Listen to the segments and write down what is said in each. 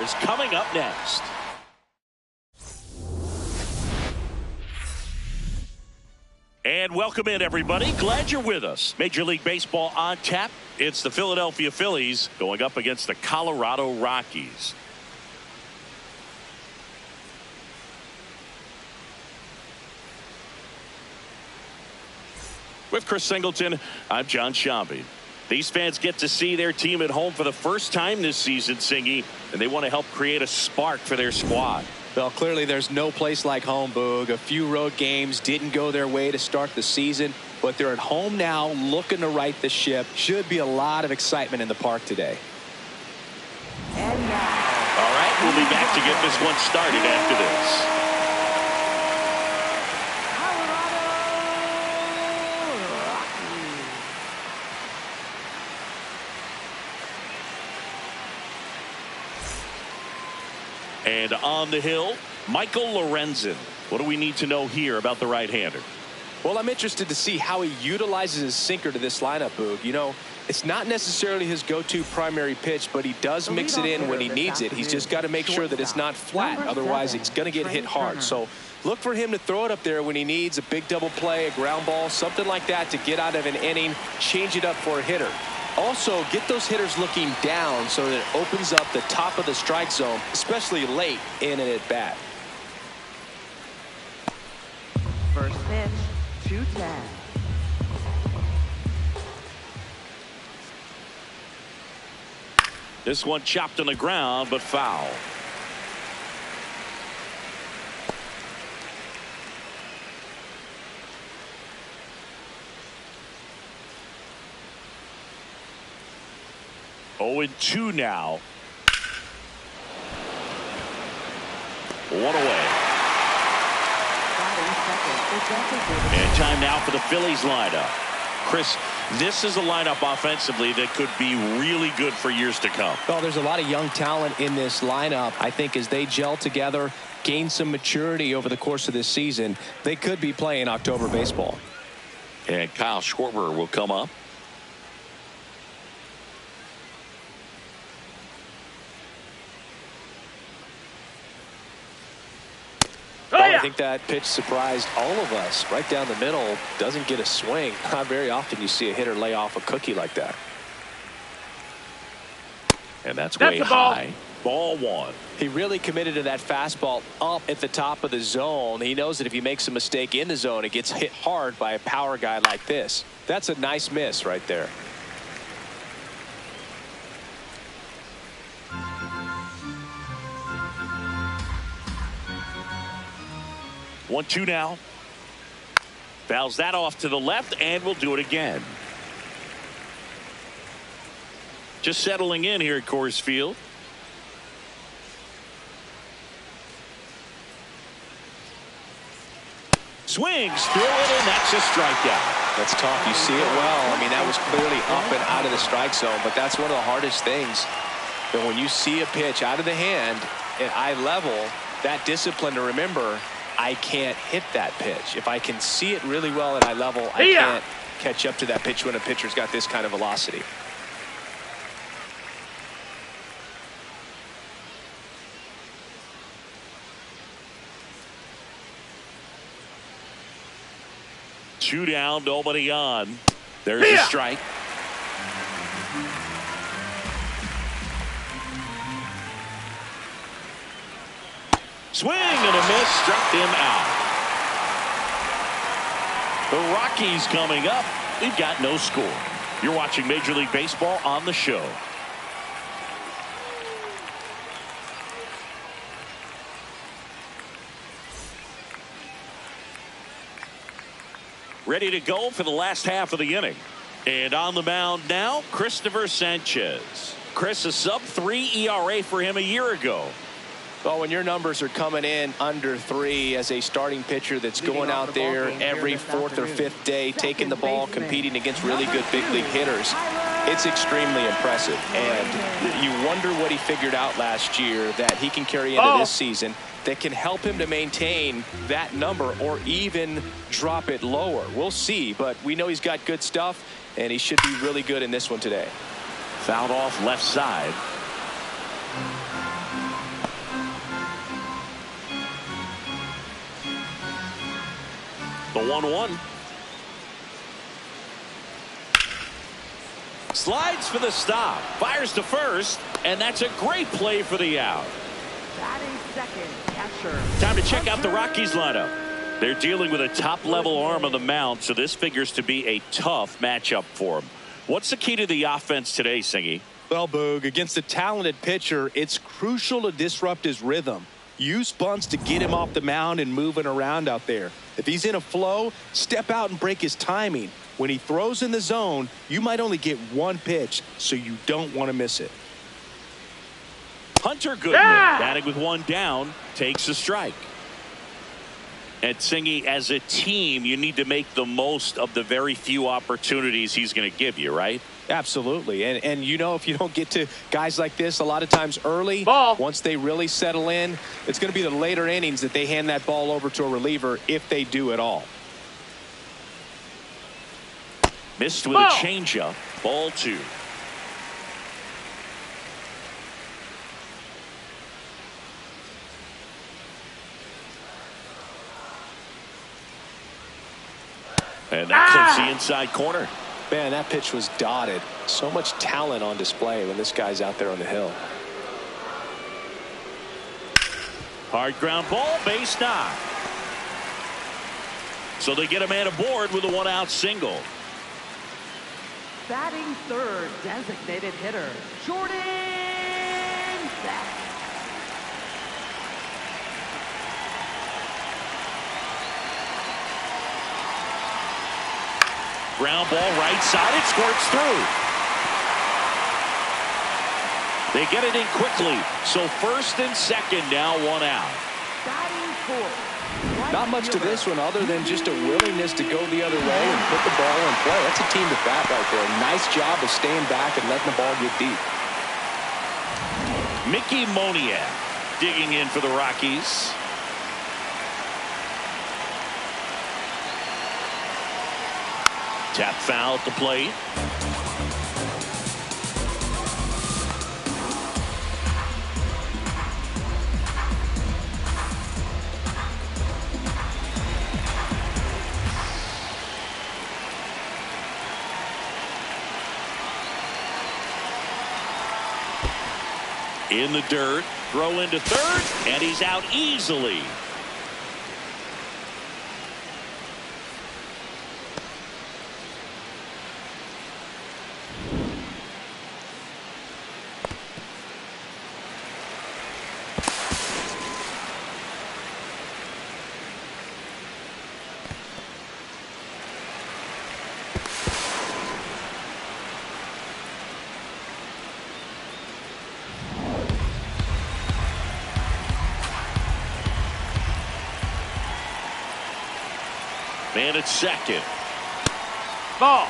is coming up next. And welcome in, everybody. Glad you're with us. Major League Baseball on tap. It's the Philadelphia Phillies going up against the Colorado Rockies. With Chris Singleton, I'm John Shambi. These fans get to see their team at home for the first time this season, Singy, and they want to help create a spark for their squad. Well, clearly there's no place like home, Boog. A few road games didn't go their way to start the season, but they're at home now looking to right the ship. Should be a lot of excitement in the park today. And now. All right, we'll be back to get this one started after this. And on the hill, Michael Lorenzen. What do we need to know here about the right-hander? Well, I'm interested to see how he utilizes his sinker to this lineup, Boog. You know, it's not necessarily his go-to primary pitch, but he does mix it in when he needs it. He's just got to make sure that it's not flat. Otherwise, he's going to get hit hard. So look for him to throw it up there when he needs a big double play, a ground ball, something like that to get out of an inning, change it up for a hitter. Also, get those hitters looking down so that it opens up the top of the strike zone, especially late in an at-bat. First pitch, 2-10. This one chopped on the ground, but foul. Oh, and 2 now. One away. And time now for the Phillies lineup. Chris, this is a lineup offensively that could be really good for years to come. Well, there's a lot of young talent in this lineup. I think as they gel together, gain some maturity over the course of this season, they could be playing October baseball. And Kyle Schwarber will come up. I think that pitch surprised all of us. Right down the middle, doesn't get a swing. Not very often you see a hitter lay off a cookie like that. And that's way high. Ball 1. He really committed to that fastball up at the top of the zone. He knows that if he makes a mistake in the zone, it gets hit hard by a power guy like this. That's a nice miss right there. One, 2 now. Fouls that off to the left, and we'll do it again. Just settling in here at Coors Field. Swings through it, and that's a strikeout. That's tough. You see it well. I mean, that was clearly up and out of the strike zone, but that's one of the hardest things. But when you see a pitch out of the hand at eye level, that discipline to remember, I can't hit that pitch. If I can see it really well at eye level, I can't catch up to that pitch when a pitcher's got this kind of velocity. Two down, nobody on. There's a strike. Swing and a miss, struck him out. The Rockies coming up. We've got no score. You're watching Major League Baseball on the show. Ready to go for the last half of the inning. And on the mound now, Christopher Sanchez. Chris, a sub-3 ERA for him a year ago. Well, when your numbers are coming in under 3 as a starting pitcher that's going out there every 4th or 5th day, taking the ball, competing against really good big league hitters, it's extremely impressive. And you wonder what he figured out last year that he can carry into this season that can help him to maintain that number or even drop it lower. We'll see, but we know he's got good stuff, and he should be really good in this one today. Fouled off left side. The 1-1. Slides for the stop. Fires to first. And that's a great play for the out. Batting second, catcher. Time to check out the Rockies lineup. They're dealing with a top-level arm on the mound, so this figures to be a tough matchup for them. What's the key to the offense today, Singy? Well, Boog, against a talented pitcher, it's crucial to disrupt his rhythm. Use bunts to get him off the mound and moving around out there. If he's in a flow, step out and break his timing. When he throws in the zone, you might only get one pitch, so you don't want to miss it. Hunter Goodman, batting with one down, takes a strike. And Singy, as a team, you need to make the most of the very few opportunities he's going to give you, right? Absolutely. And you know, if you don't get to guys like this a lot of times early, once they really settle in, it's going to be the later innings that they hand that ball over to a reliever, if they do at all. Missed with a changeup. Ball 2. And that clips the inside corner. Man, that pitch was dotted. So much talent on display when this guy's out there on the hill. Hard ground ball, base knock. So they get a man aboard with a 1-out single. Batting third, designated hitter, Jordan Beck. Ground ball right side, it squirts through. They get it in quickly. So first and second now, 1 out. Batting fourth. Not much to this one other than just a willingness to go the other way and put the ball in play. That's a team to bat right there. Nice job of staying back and letting the ball get deep. Mickey Moniak digging in for the Rockies. Tap foul at the plate. In the dirt, throw into third, and he's out easily. Man at second. Ball.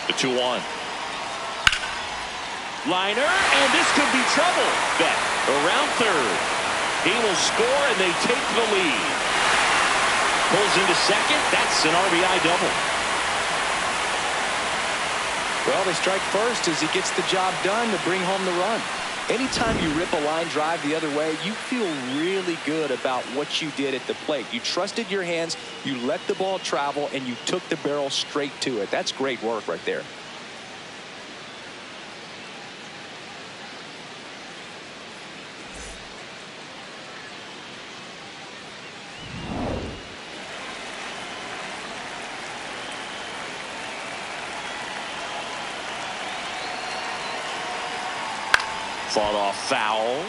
The 2-1. Liner, and this could be trouble. Beck around third. He will score, and they take the lead. Pulls into second. That's an RBI double. Well, they strike first as he gets the job done to bring home the run. Anytime you rip a line drive the other way, you feel really good about what you did at the plate. You trusted your hands, you let the ball travel, and you took the barrel straight to it. That's great work right there. Fought off foul.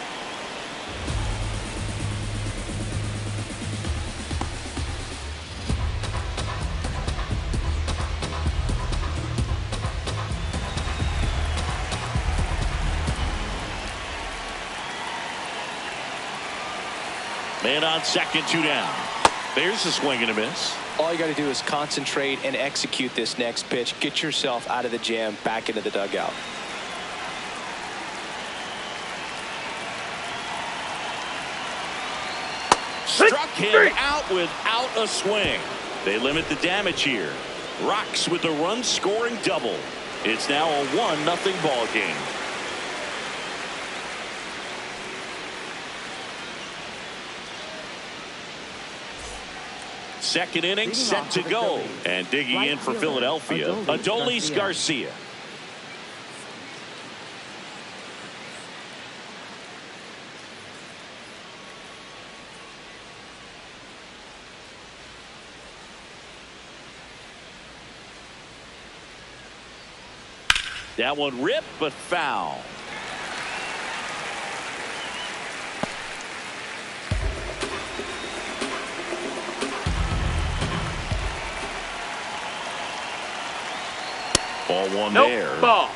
Man on second, 2 down. There's a swing and a miss. All you got to do is concentrate and execute this next pitch. Get yourself out of the jam, back into the dugout. Struck him out without a swing. They limit the damage here. Rocks with the run-scoring double. It's now a 1-0 ball game. Second inning set to go. And digging in for Philadelphia, Adolis Garcia. That one ripped, but foul. Ball one there. Ball.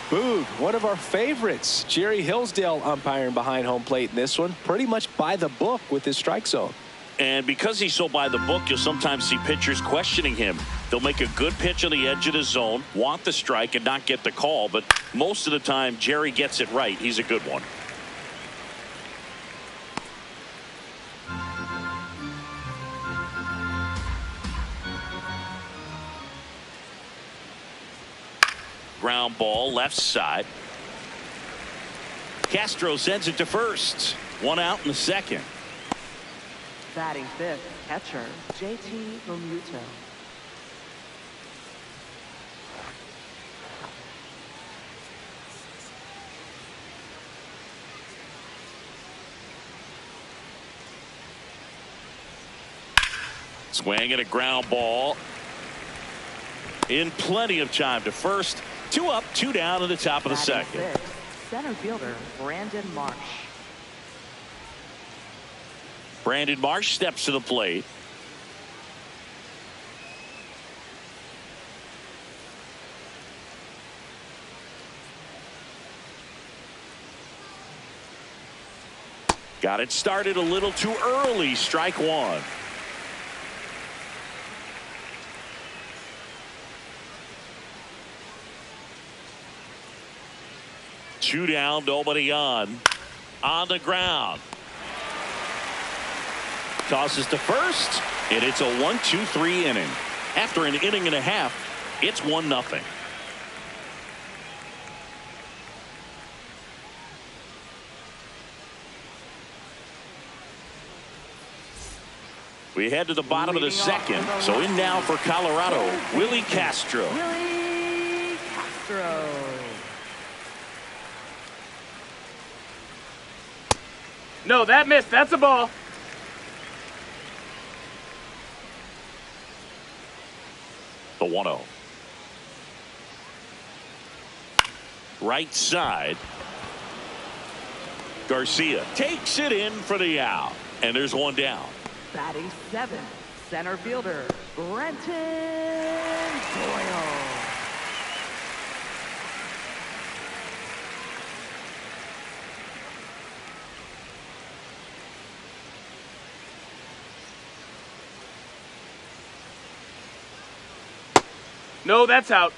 Boog, one of our favorites. Jerry Hillsdale umpiring behind home plate in this one. Pretty much by the book with his strike zone. And because he's so by the book, you'll sometimes see pitchers questioning him. They'll make a good pitch on the edge of the zone, want the strike, and not get the call. But most of the time, Jerry gets it right. He's a good one. Ground ball, left side. Castro sends it to first. One out in the second. Batting fifth, catcher, JT Realmuto. Swing and a ground ball. In plenty of time to first. 2 up, 2 down in the top of the second. Sixth, center fielder, Brandon Marsh. Brandon Marsh steps to the plate. Got it started a little too early. Strike one. Two down, nobody on. On the ground. Tosses to first, and it's a 1-2-3 inning. After an inning and a half, it's 1-0. We head to the bottom of the second. So in now for Colorado, Willie Castro. Willie Castro. No, that missed. That's a ball. The 1-0. Right side. Garcia takes it in for the out. And there's one down. Batting seventh, center fielder, Brenton Doyle. No, that's out.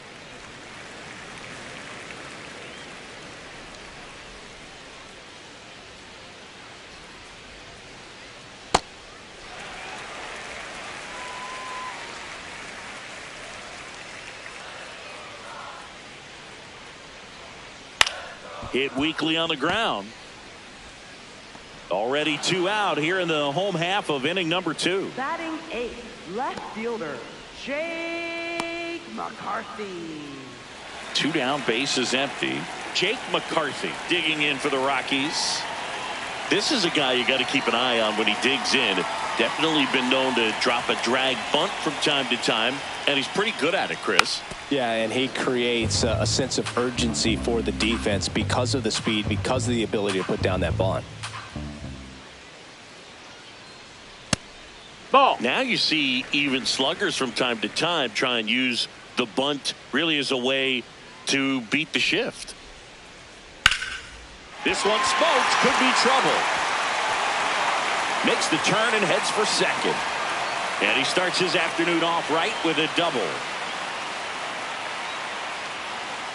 Hit weakly on the ground. Already 2 out here in the home half of inning number 2. Batting eighth, left fielder, Jake McCarthy. 2 down, bases empty. Jake McCarthy digging in for the Rockies. This is a guy you got to keep an eye on when he digs in. Definitely been known to drop a drag bunt from time to time, and he's pretty good at it, Chris. Yeah, and he creates a sense of urgency for the defense because of the speed, because of the ability to put down that bunt. Ball. Now you see even sluggers from time to time try and use the bunt really as a way to beat the shift. This one smoked, could be trouble. Makes the turn and heads for second. And he starts his afternoon off right with a double.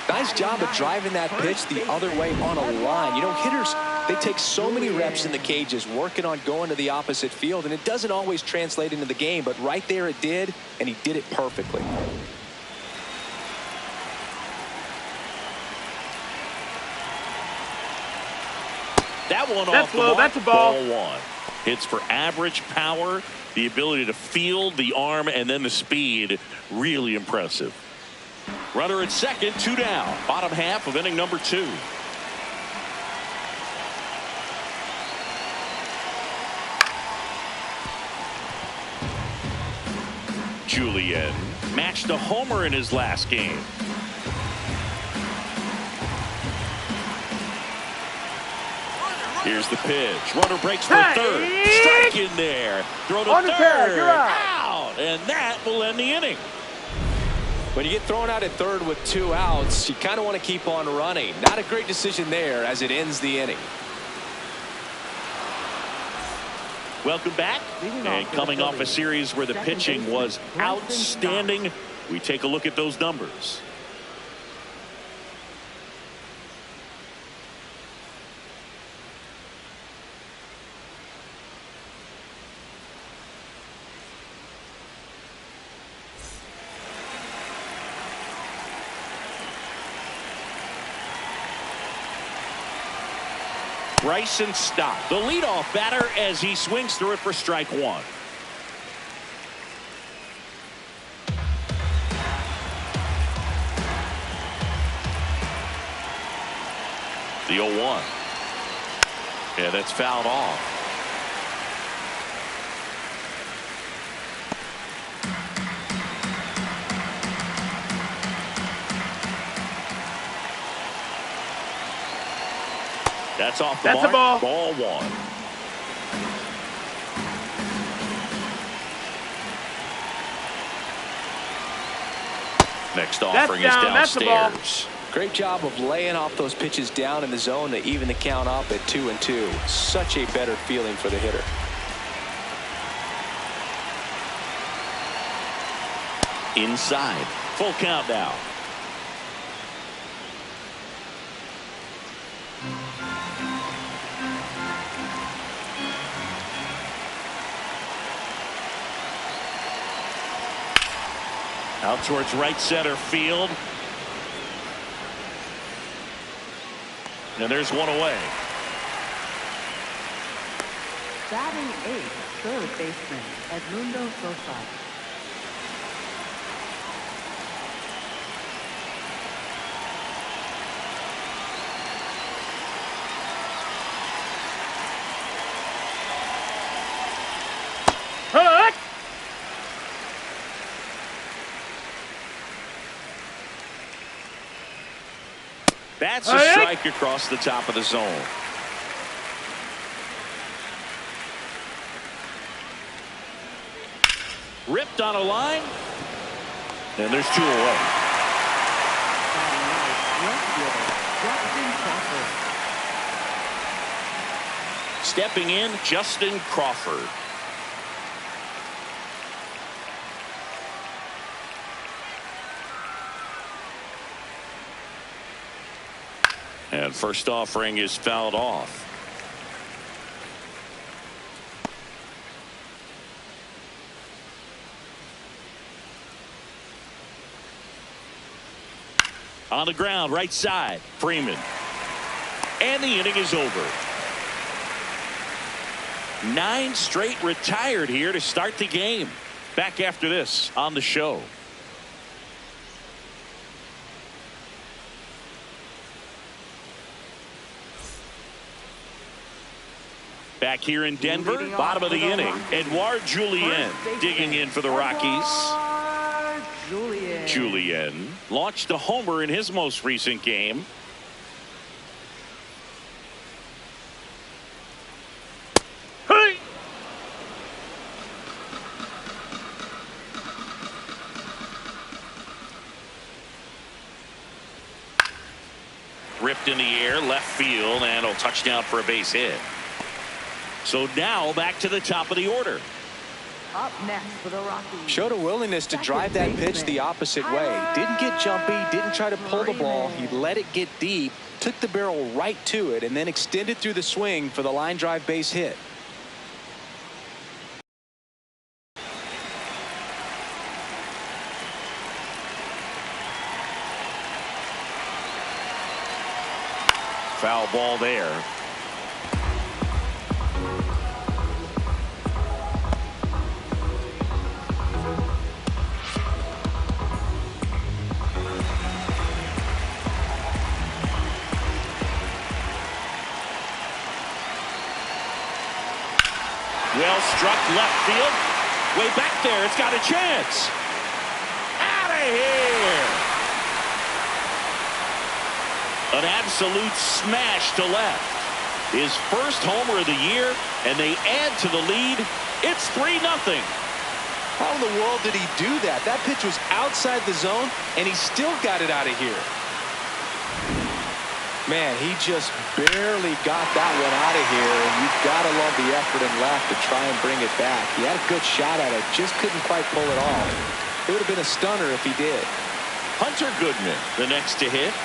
Nice job of driving that pitch the other way on a line. You know, hitters They take so many reps in the cages working on going to the opposite field, and it doesn't always translate into the game, but right there it did, and he did it perfectly. That one That's off the low. mark. That's a ball. Ball one. Hits for average power, the ability to field the arm, and then the speed. Really impressive. Runner at second, 2 down. Bottom half of inning number 2. Julian matched a homer in his last game. Here's the pitch. Runner breaks for third. Strike in there. Throw to third. You're out. And that will end the inning. When you get thrown out at third with 2 outs, you kind of want to keep on running. Not a great decision there as it ends the inning. Welcome back. And coming off a series where the pitching was outstanding, we take a look at those numbers. Bryson Stott, the leadoff batter, as he swings through it for strike 1. The 0-1. Yeah, that's fouled off. That's off the mark. That's a ball. Ball 1. Next offering is downstairs. Great job of laying off those pitches down in the zone to even the count up at 2-2. Such a better feeling for the hitter. Inside. Full count now. Out towards right center field. And there's one away. Batting 8th, third baseman, Edmundo Sosa. Hut! That's a strike across the top of the zone. Ripped on a line. And there's 2 away. Stepping in, Justin Crawford. And first offering is fouled off. On the ground, right side, Freeman. And the inning is over. 9 straight retired here to start the game. Back after this on the show. Back here in Denver, bottom of the inning, Edouard Julien digging in for the Rockies. Julien launched a homer in his most recent game. Hey! Ripped in the air, left field, and a touchdown for a base hit. So now back to the top of the order. Up next for the Rockies. Showed a willingness to drive that pitch the opposite way. Didn't get jumpy, didn't try to pull the ball. He let it get deep, took the barrel right to it, and then extended through the swing for the line drive base hit. Foul ball there. Well struck left field. Way back there. It's got a chance. Out of here. An absolute smash to left. His first homer of the year, and they add to the lead. It's 3-0. How in the world did he do that? That pitch was outside the zone, and he still got it out of here. Man, he just barely got that one out of here, and you've got to love the effort and left to try and bring it back. He had a good shot at it, just couldn't quite pull it off. It would have been a stunner if he did. Hunter Goodman, the next to hit.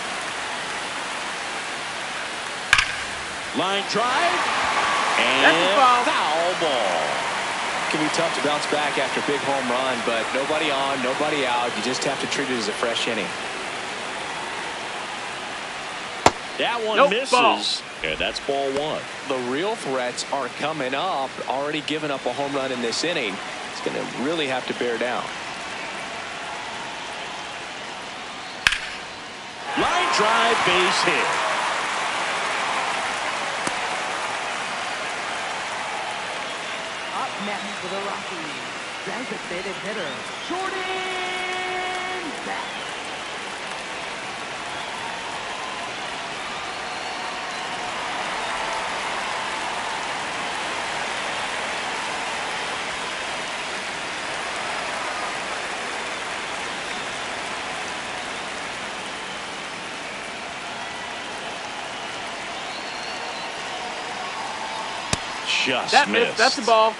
Line drive, and foul ball. It can be tough to bounce back after a big home run, but nobody on, nobody out. You just have to treat it as a fresh inning. That one misses, and that's ball one. The real threats are coming up. Already given up a home run in this inning. It's going to really have to bear down. Line drive, base hit. Up next for the Rockies, designated hitter, Jordan Beck. Just missed. That's the ball.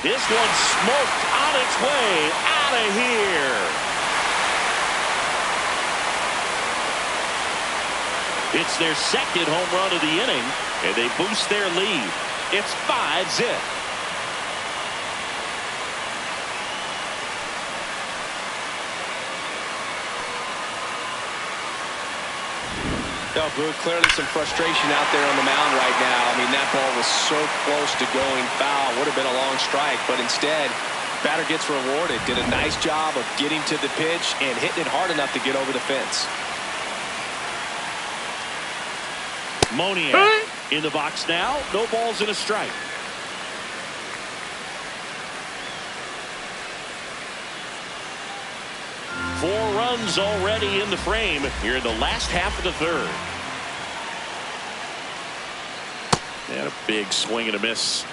This one smoked on its way out of here. It's their second home run of the inning, and they boost their lead. It's 5-0. No, Boog, clearly some frustration out there on the mound right now. I mean, that ball was so close to going foul. Would have been a long strike, but instead, batter gets rewarded. Did a nice job of getting to the pitch and hitting it hard enough to get over the fence. Monier in the box now. No balls and a strike. Four runs already in the frame here in the last half of the third. And a big swing and a miss.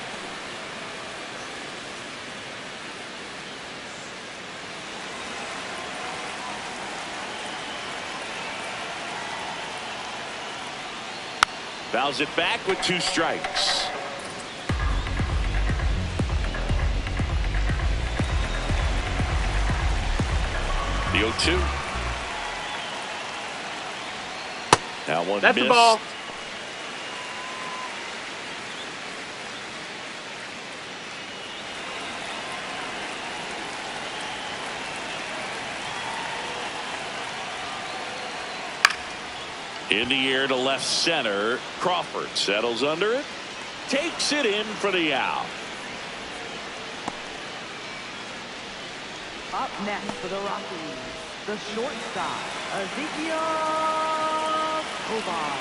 Fouls it back with 2 strikes. The 0-2. That one That's missed. the ball. In the air to left center. Crawford settles under it. Takes it in for the out. Up next for the Rockies, the shortstop, Ezekiel Tovar.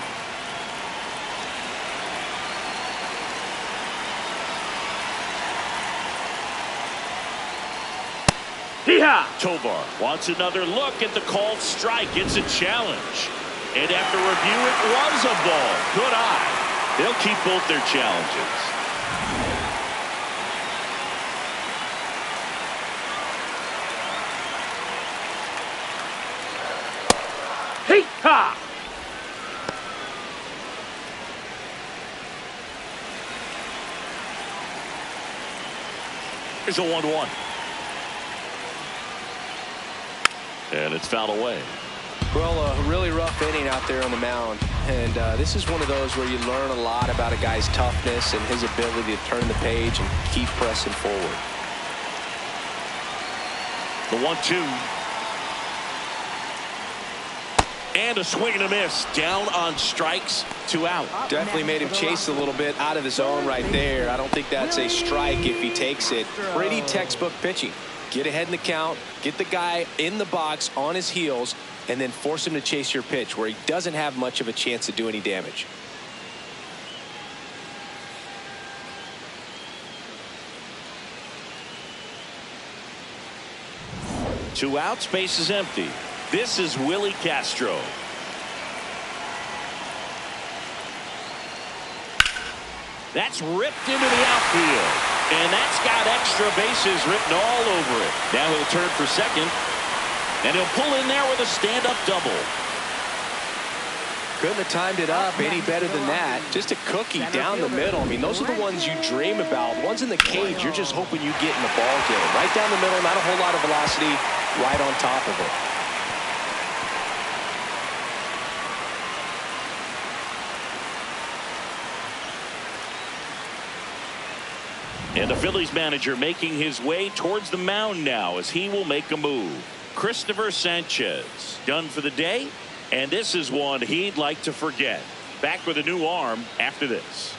Tovar wants another look at the called strike. It's a challenge. And after review, it was a ball. Good eye. They'll keep both their challenges. Hey, ha! Here's a 1-1. And it's fouled away. Well, a really rough inning out there on the mound. And this is one of those where you learn a lot about a guy's toughness and his ability to turn the page and keep pressing forward. The 1-2. And a swing and a miss. Down on strikes, 2 out. Definitely made him chase a little bit out of the zone right there. I don't think that's a strike if he takes it. Pretty textbook pitching. Get ahead in the count, get the guy in the box on his heels, and then force him to chase your pitch where he doesn't have much of a chance to do any damage. Two outs, base is empty. This is Willie Castro. That's ripped into the outfield. And that's got extra bases written all over it. Now he'll turn for second. And he'll pull in there with a stand-up double. Couldn't have timed it up any better than that. Just a cookie down the middle. I mean, those are the ones you dream about. Ones in the cage, you're just hoping you get in the ball game. Right down the middle, not a whole lot of velocity, right on top of it. And the Phillies manager making his way towards the mound now as he will make a move. Christopher Sanchez done for the day, and this is one he'd like to forget. Back with a new arm after this.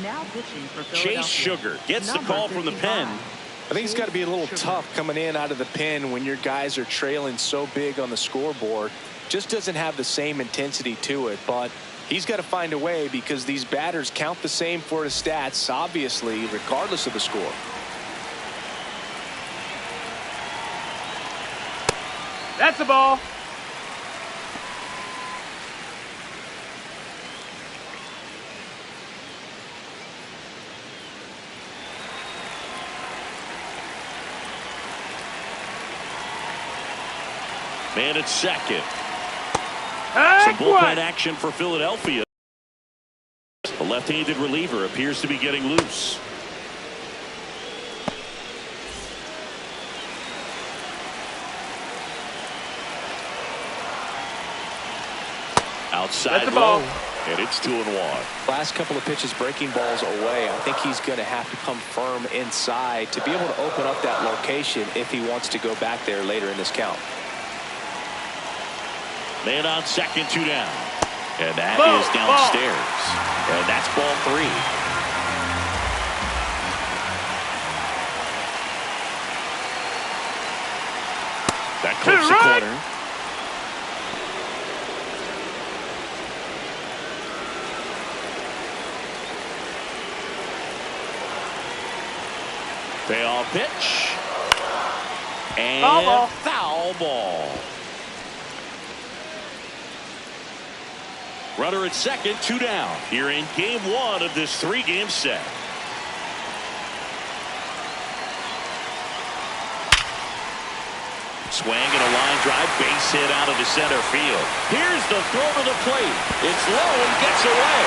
Now pitching for Chase Sugar gets the call from the pen. I think it's got to be a little tough coming in out of the pen when your guys are trailing so big on the scoreboard. Just doesn't have the same intensity to it, but he's got to find a way because these batters count the same for his stats, obviously, regardless of the score. That's the ball. Man at second. Hey, Some bullpen action for Philadelphia. The left-handed reliever appears to be getting loose. Outside the ball. low, and it's 2-1. Last couple of pitches breaking balls away. I think he's going to have to come firm inside to be able to open up that location if he wants to go back there later in this count. Man on second, 2 down. And that is downstairs. And that's ball 3. That clips the corner. Payoff pitch. And foul ball. Runner at second, 2 down. Here in game 1 of this 3-game set. Swing and a line drive, base hit out of the center field. Here's the throw to the plate. It's low and gets away.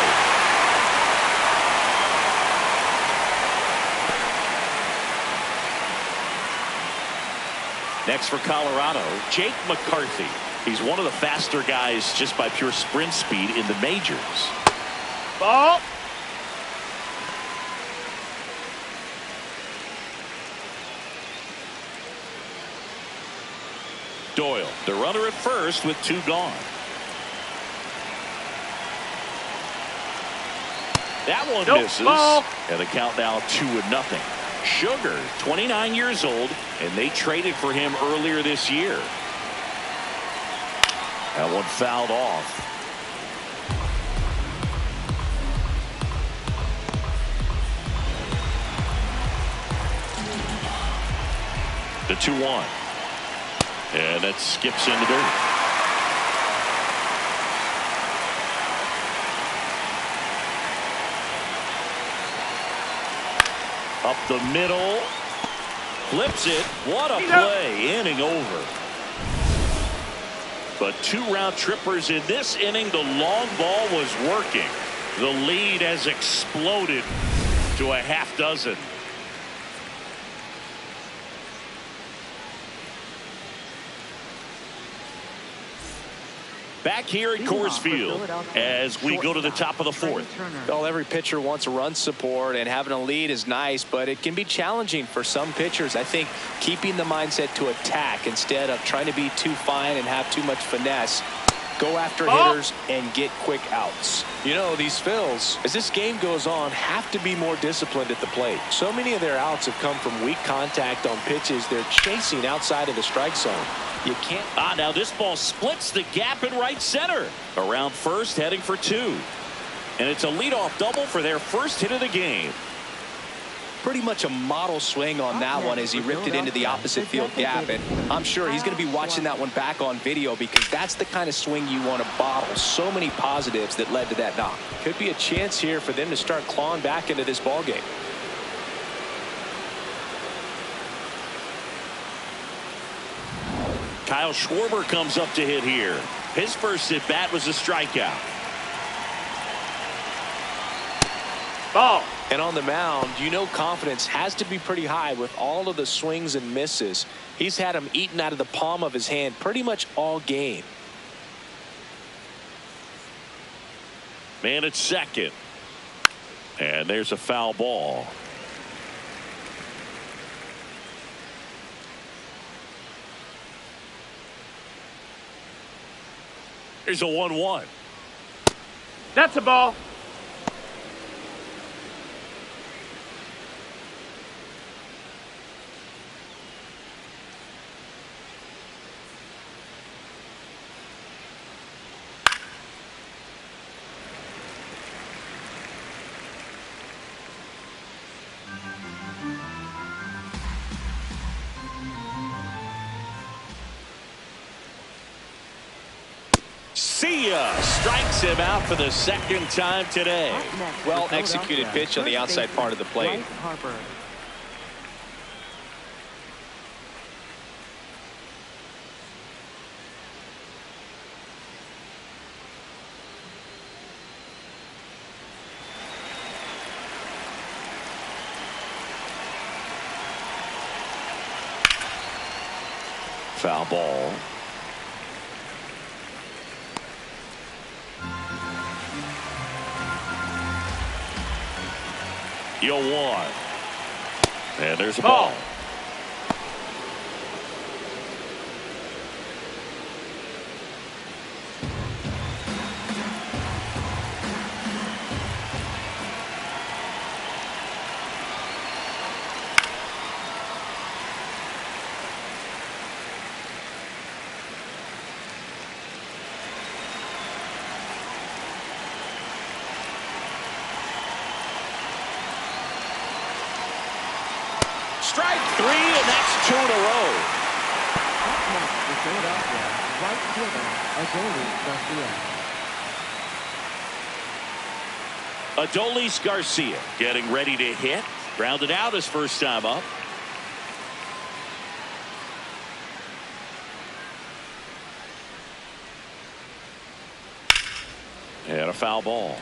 Next for Colorado, Jake McCarthy. He's one of the faster guys just by pure sprint speed in the majors. Ball. Doyle, the runner at first with 2 gone. That one misses. Ball. And the count now 2-0. Sugar, 29 years old, and they traded for him earlier this year. That one fouled off. The 2-1. And that skips in the dirt. Up the middle. Flips it. What a play. Inning over. But 2 round trippers in this inning. The long ball was working. The lead has exploded to a half dozen. Back here at Coors Field as we go to the top of the 4th. Well, every pitcher wants run support, and having a lead is nice, but it can be challenging for some pitchers. I think keeping the mindset to attack instead of trying to be too fine and have too much finesse. Go after hitters and get quick outs. You know, these Phils, as this game goes on, have to be more disciplined at the plate. So many of their outs have come from weak contact on pitches they're chasing outside of the strike zone. You can't. Now this ball splits the gap in right center. Around first, heading for 2. And it's a leadoff double for their first hit of the game. Pretty much a model swing on that one as he ripped it into the opposite field gap, and I'm sure he's going to be watching that one back on video because that's the kind of swing you want to bottle. So many positives that led to that knock. Could be a chance here for them to start clawing back into this ball game. Kyle Schwarber comes up to hit here. His first at bat was a strikeout. Ball. And on the mound, you know, confidence has to be pretty high with all of the swings and misses. He's had them eaten out of the palm of his hand pretty much all game. Man at second. And there's a foul ball. Here's a 1-1. That's a ball. See ya. Strikes him out for the second time today. Well executed pitch on the outside part of the plate. Foul ball. You'll one. And there's a ball. Strike 3, and that's 2 in a row. Up next for Philadelphia, right fielder, Adolis Garcia getting ready to hit. Grounded out his first time up. And a foul ball.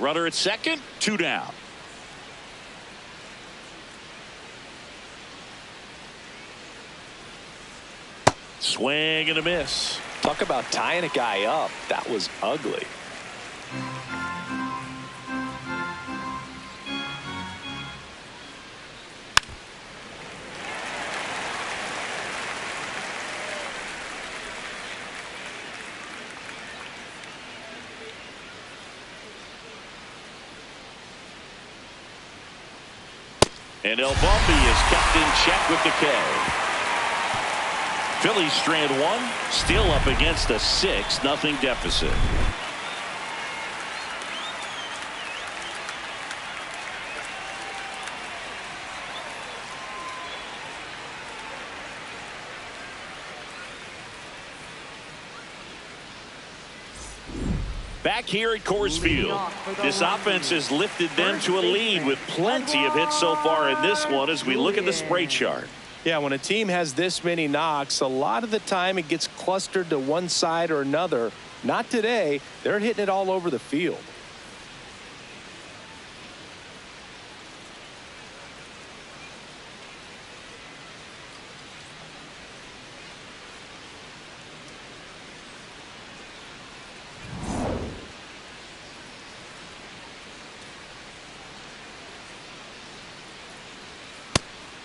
Runner at second, 2 down. Swing and a miss. Talk about tying a guy up. That was ugly. And El Bumby is kept in check with the K. Phillies strand 1, still up against a 6-0 deficit. Back here at Coors Field, this offense has lifted them to a lead with plenty of hits so far in this one as we look at the spray chart. Yeah, when a team has this many knocks, a lot of the time it gets clustered to one side or another. Not today. They're hitting it all over the field.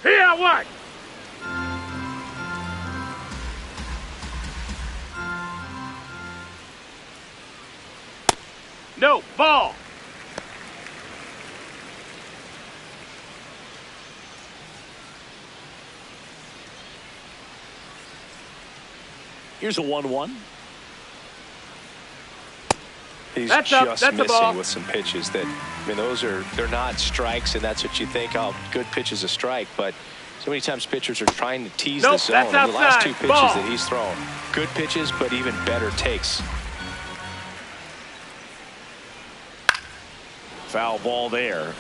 Here, what? No, ball. Here's a 1-1. He's That's just a ball. missing with some pitches that, I mean, they're not strikes, and that's what you think, oh, good pitch is a strike, but so many times pitchers are trying to tease the zone. That's And the last two outside. pitches Ball. that he's thrown, good pitches, but even better takes. Foul ball there.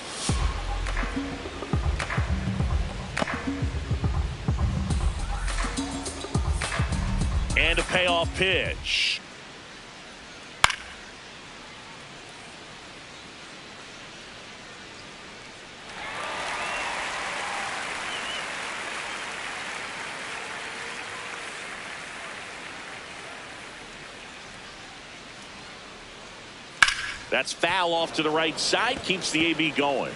And a payoff pitch. That's foul off to the right side, keeps the AB going.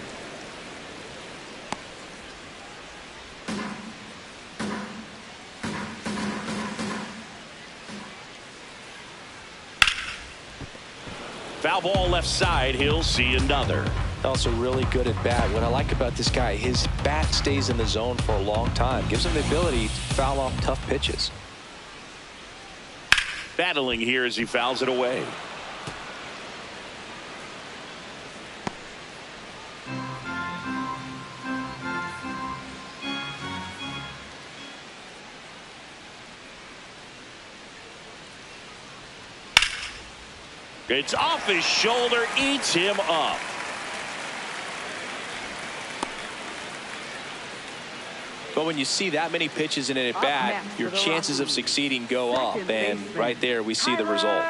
Foul ball left side, he'll see another. Also really good at bat. What I like about this guy, his bat stays in the zone for a long time. Gives him the ability to foul off tough pitches. Battling here as he fouls it away. It's off his shoulder, eats him up. But when you see that many pitches in an at bat, your chances of succeeding go up, and right there we see the result.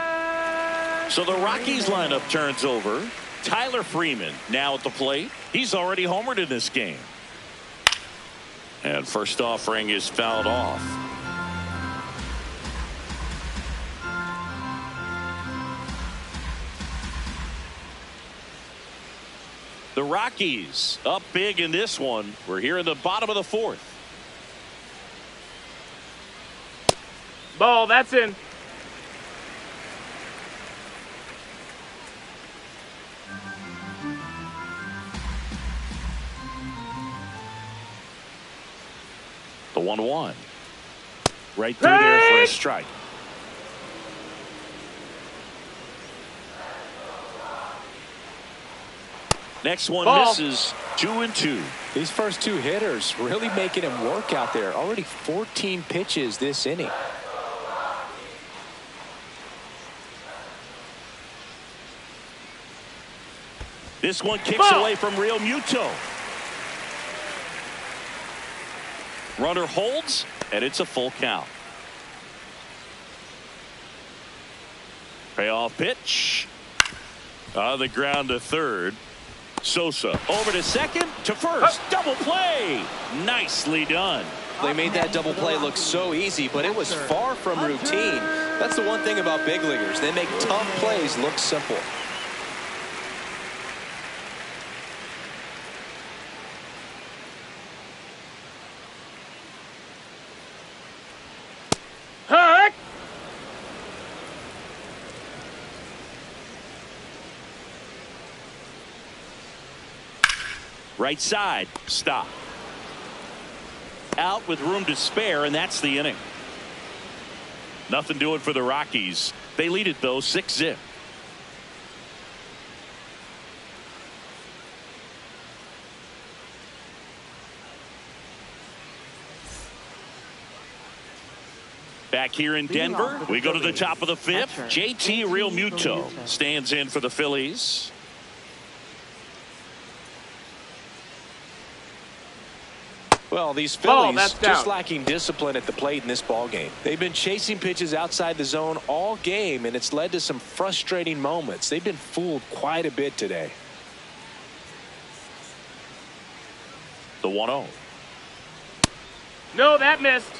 So the Rockies lineup turns over. Tyler Freeman now at the plate. He's already homered in this game. And first offering is fouled off. The Rockies up big in this one. We're here in the bottom of the fourth. Ball, that's in. The 1-1. Right through there for a strike. Next one Ball. misses. 2-2. These first two hitters really making him work out there. Already 14 pitches this inning. This one kicks Ball. away from Real Muto. Runner holds, and it's a full count. Payoff pitch. On the ground to third. Sosa over to second, to first. Double play. Nicely done. They made that double play look so easy, but it was far from routine. That's the one thing about big leaguers. They make tough plays look simple. Heck! Right side. Stop. Out with room to spare, and that's the inning. Nothing doing for the Rockies. They lead it, though, 6-0. Back here in Denver, we go to the top of the fifth. JT Realmuto stands in for the Phillies. Well, these Phillies just lacking discipline at the plate in this ball game. They've been chasing pitches outside the zone all game, and it's led to some frustrating moments. They've been fooled quite a bit today. The 1-0. No, that missed.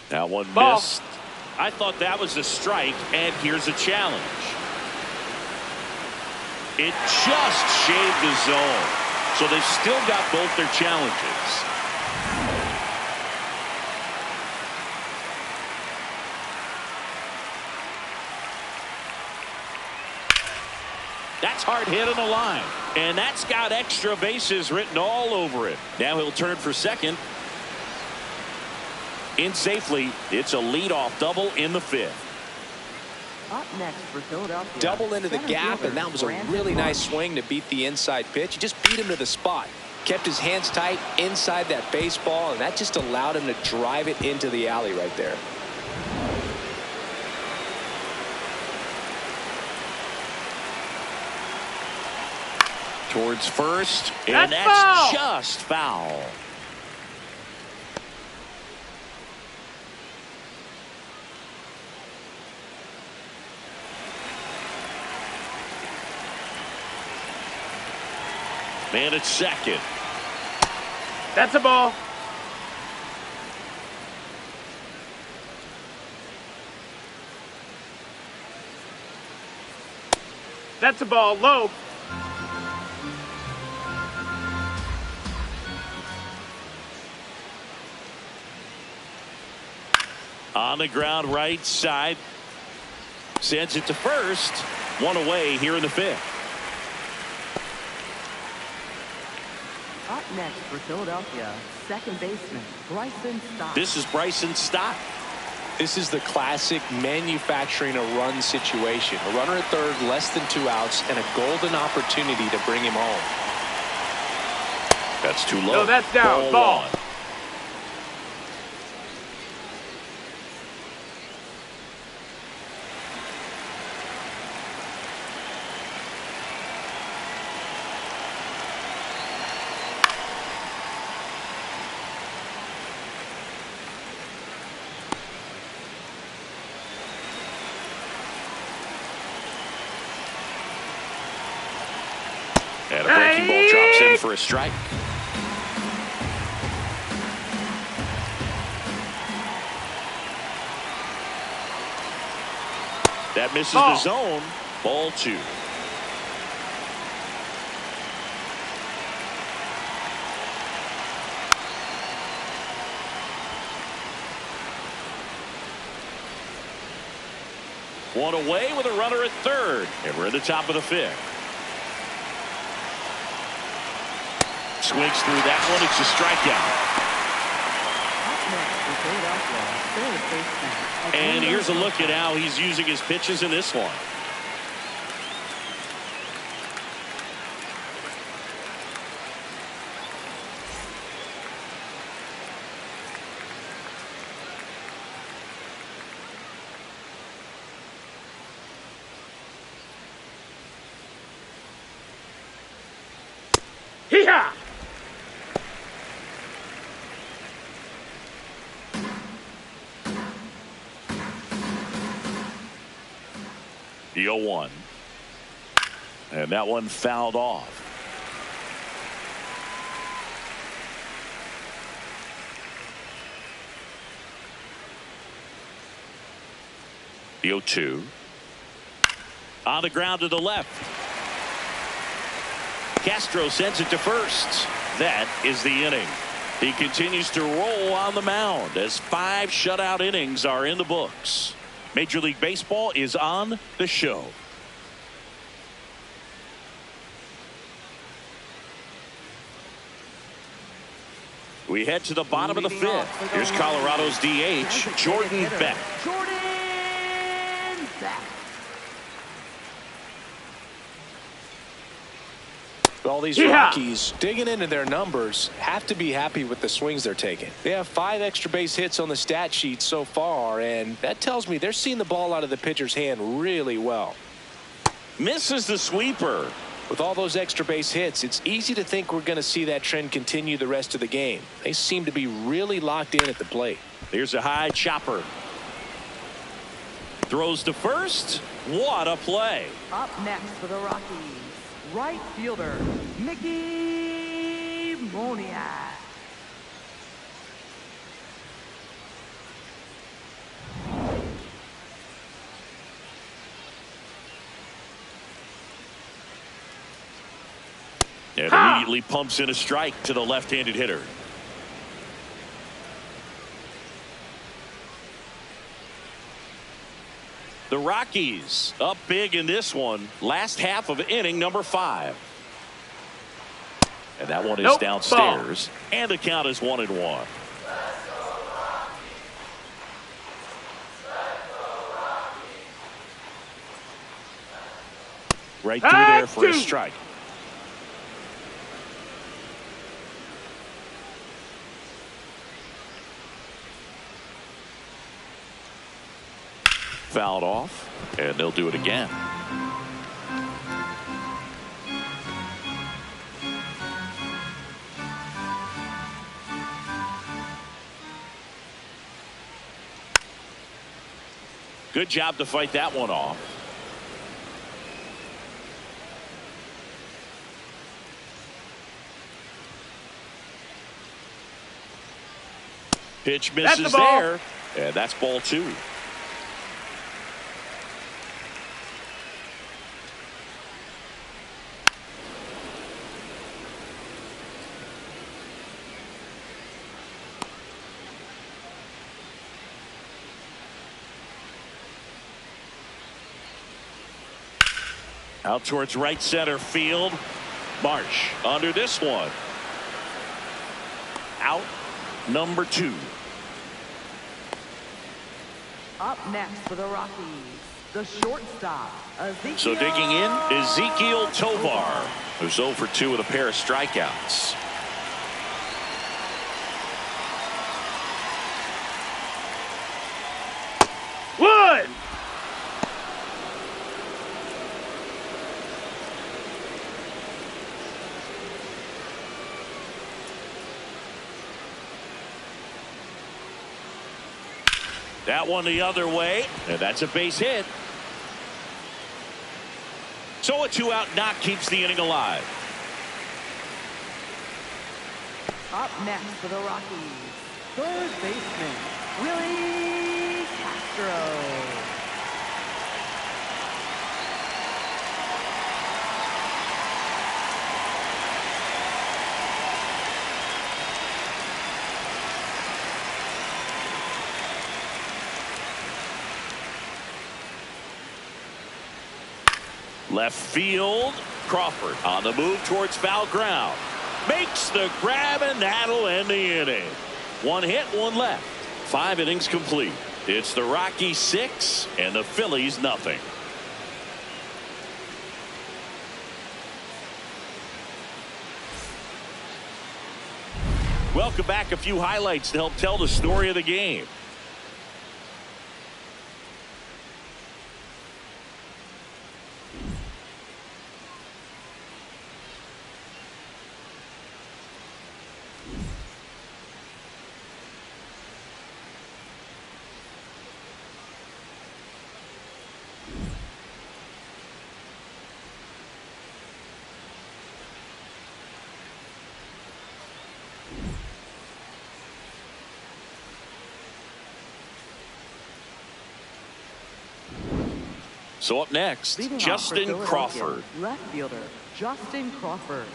That one missed. I thought that was a strike, and here's a challenge. It just shaved the zone, so they've still got both their challenges. That's hard hit on the line, and that's got extra bases written all over it. Now he'll turn for second. In safely, it's a leadoff double in the fifth. Up next for Philadelphia. Double into the gap, and that was a really nice swing to beat the inside pitch. He just beat him to the spot. Kept his hands tight inside that baseball, and that just allowed him to drive it into the alley right there. Towards first, and that's just foul. Man at second. That's a ball. That's a ball. Low. On the ground right side. Sends it to first. One away here in the fifth. Up next for Philadelphia, second baseman Bryson Stott. This is Bryson Stott. This is the classic manufacturing a run situation. A runner at third, less than 2 outs, and a golden opportunity to bring him home. That's too low. No, that's down. Ball. And a breaking ball drops in for a strike. That misses the zone. Ball 2. One away with a runner at third. And we're at the top of the fifth. Swings through that one. It's a strikeout. And here's a look at how he's using his pitches in this one. Hee-haw! The 0-1. And that one fouled off. The 0-2. On the ground to the left. Castro sends it to first. That is the inning. He continues to roll on the mound as 5 shutout innings are in the books. Major League Baseball is on the show. We head to the bottom of the fifth. Here's Colorado's DH, Jordan Beck. Jordan Beck. All these Rockies digging into their numbers have to be happy with the swings they're taking. They have 5 extra base hits on the stat sheet so far, and that tells me they're seeing the ball out of the pitcher's hand really well. Misses the sweeper. With all those extra base hits, it's easy to think we're going to see that trend continue the rest of the game. They seem to be really locked in at the plate. Here's a high chopper. Throws to first. What a play. Up next for the Rockies, right fielder, Mickey Moniak. And immediately pumps in a strike to the left-handed hitter. The Rockies up big in this one. Last half of inning number 5. And that one is downstairs. Ball. And the count is 1-1. Right through there for a strike. Fouled off, and they'll do it again. Good job to fight that one off. Pitch misses there, and that's ball 2. Out towards right center field. Marsh under this one. Out number 2. Up next for the Rockies, the shortstop, Ezekiel. So digging in, Ezekiel Tovar, who's 0 for 2 with a pair of strikeouts. Wood! That one the other way, and that's a base hit. So a 2-out knock keeps the inning alive. Up next for the Rockies, third baseman, Willie Castro. Left field, Crawford on the move towards foul ground. Makes the grab, and that'll end the inning. 1 hit, 1 left. 5 innings complete. It's the Rockies 6 and the Phillies nothing. Welcome back. A few highlights to help tell the story of the game. So up next, Leading Justin off for Crawford. Left fielder, Justin Crawford.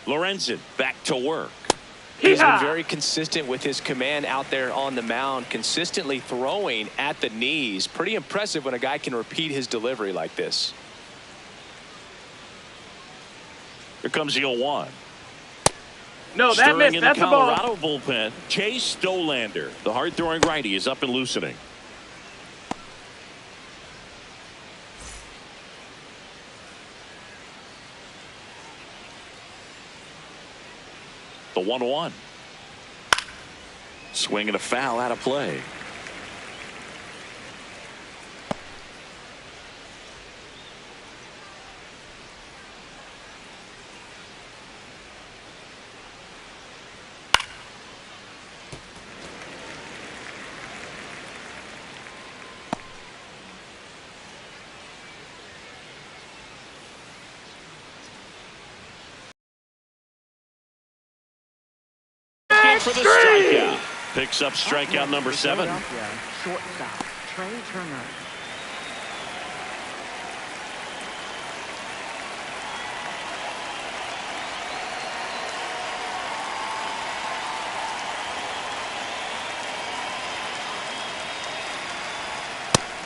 Lorenzen back to work. He's been very consistent with his command out there on the mound, consistently throwing at the knees. Pretty impressive when a guy can repeat his delivery like this. Here comes the 0-1. No, that missed. That's the a ball. Colorado bullpen. Chase Stolander, the hard-throwing righty, is up and loosening. The 1-1. Swing and a foul out of play. For the strikeout. Picks up strikeout number 7. Shortstop, Trey Turner.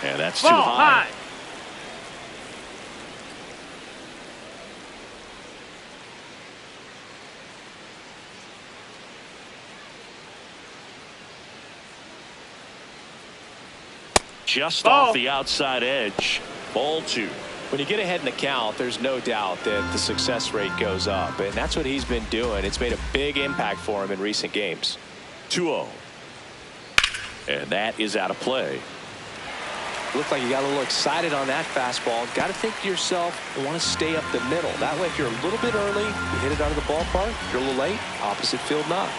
And that's too high. Just off the outside edge. Ball 2. When you get ahead in the count, there's no doubt that the success rate goes up, and that's what he's been doing. It's made a big impact for him in recent games. 2-0. And that is out of play. Looked like you got a little excited on that fastball. Got to think to yourself, you want to stay up the middle. That way, if you're a little bit early, you hit it out of the ballpark. If you're a little late, opposite field knock.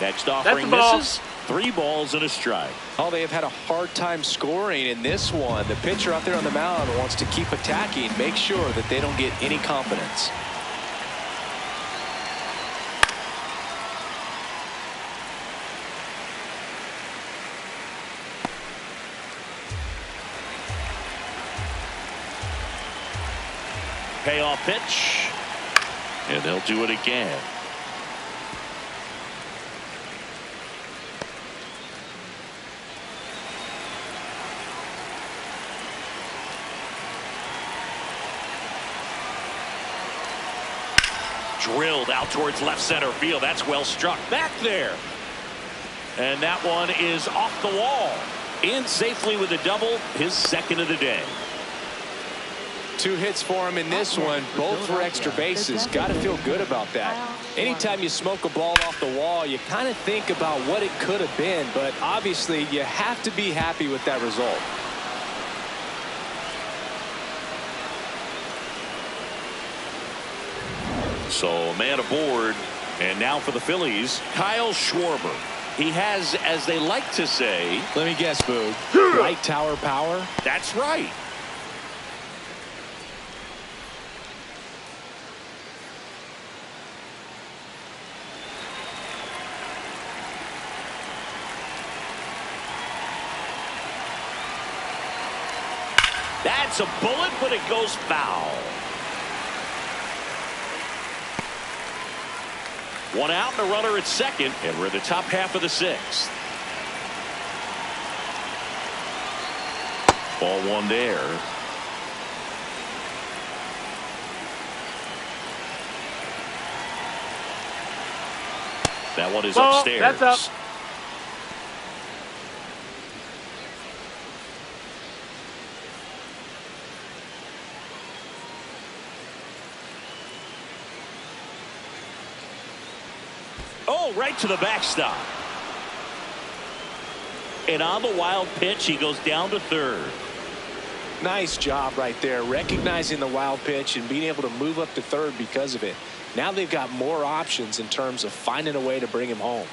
Next offering misses. 3 balls and a strike. Oh, they have had a hard time scoring in this one. The pitcher out there on the mound wants to keep attacking, make sure that they don't get any confidence. Payoff pitch. And they'll do it again. Drilled out towards left center field. That's well struck back there. And that one is off the wall. In safely with a double, his second of the day. 2 hits for him in this one, both for extra bases. Got to feel good about that. Anytime you smoke a ball off the wall, you kind of think about what it could have been, but obviously you have to be happy with that result. So man aboard, and now for the Phillies, Kyle Schwarber. He has, as they like to say, let me guess, Boog, light tower power. That's right. That's a bullet, but it goes foul. 1 out and a runner at second, and we're in the top half of the 6th. Ball 1 there. That one is upstairs. That's up. Oh, right to the backstop. And on the wild pitch, he goes down to third. Nice job right there, recognizing the wild pitch and being able to move up to third because of it. Now they've got more options in terms of finding a way to bring him home.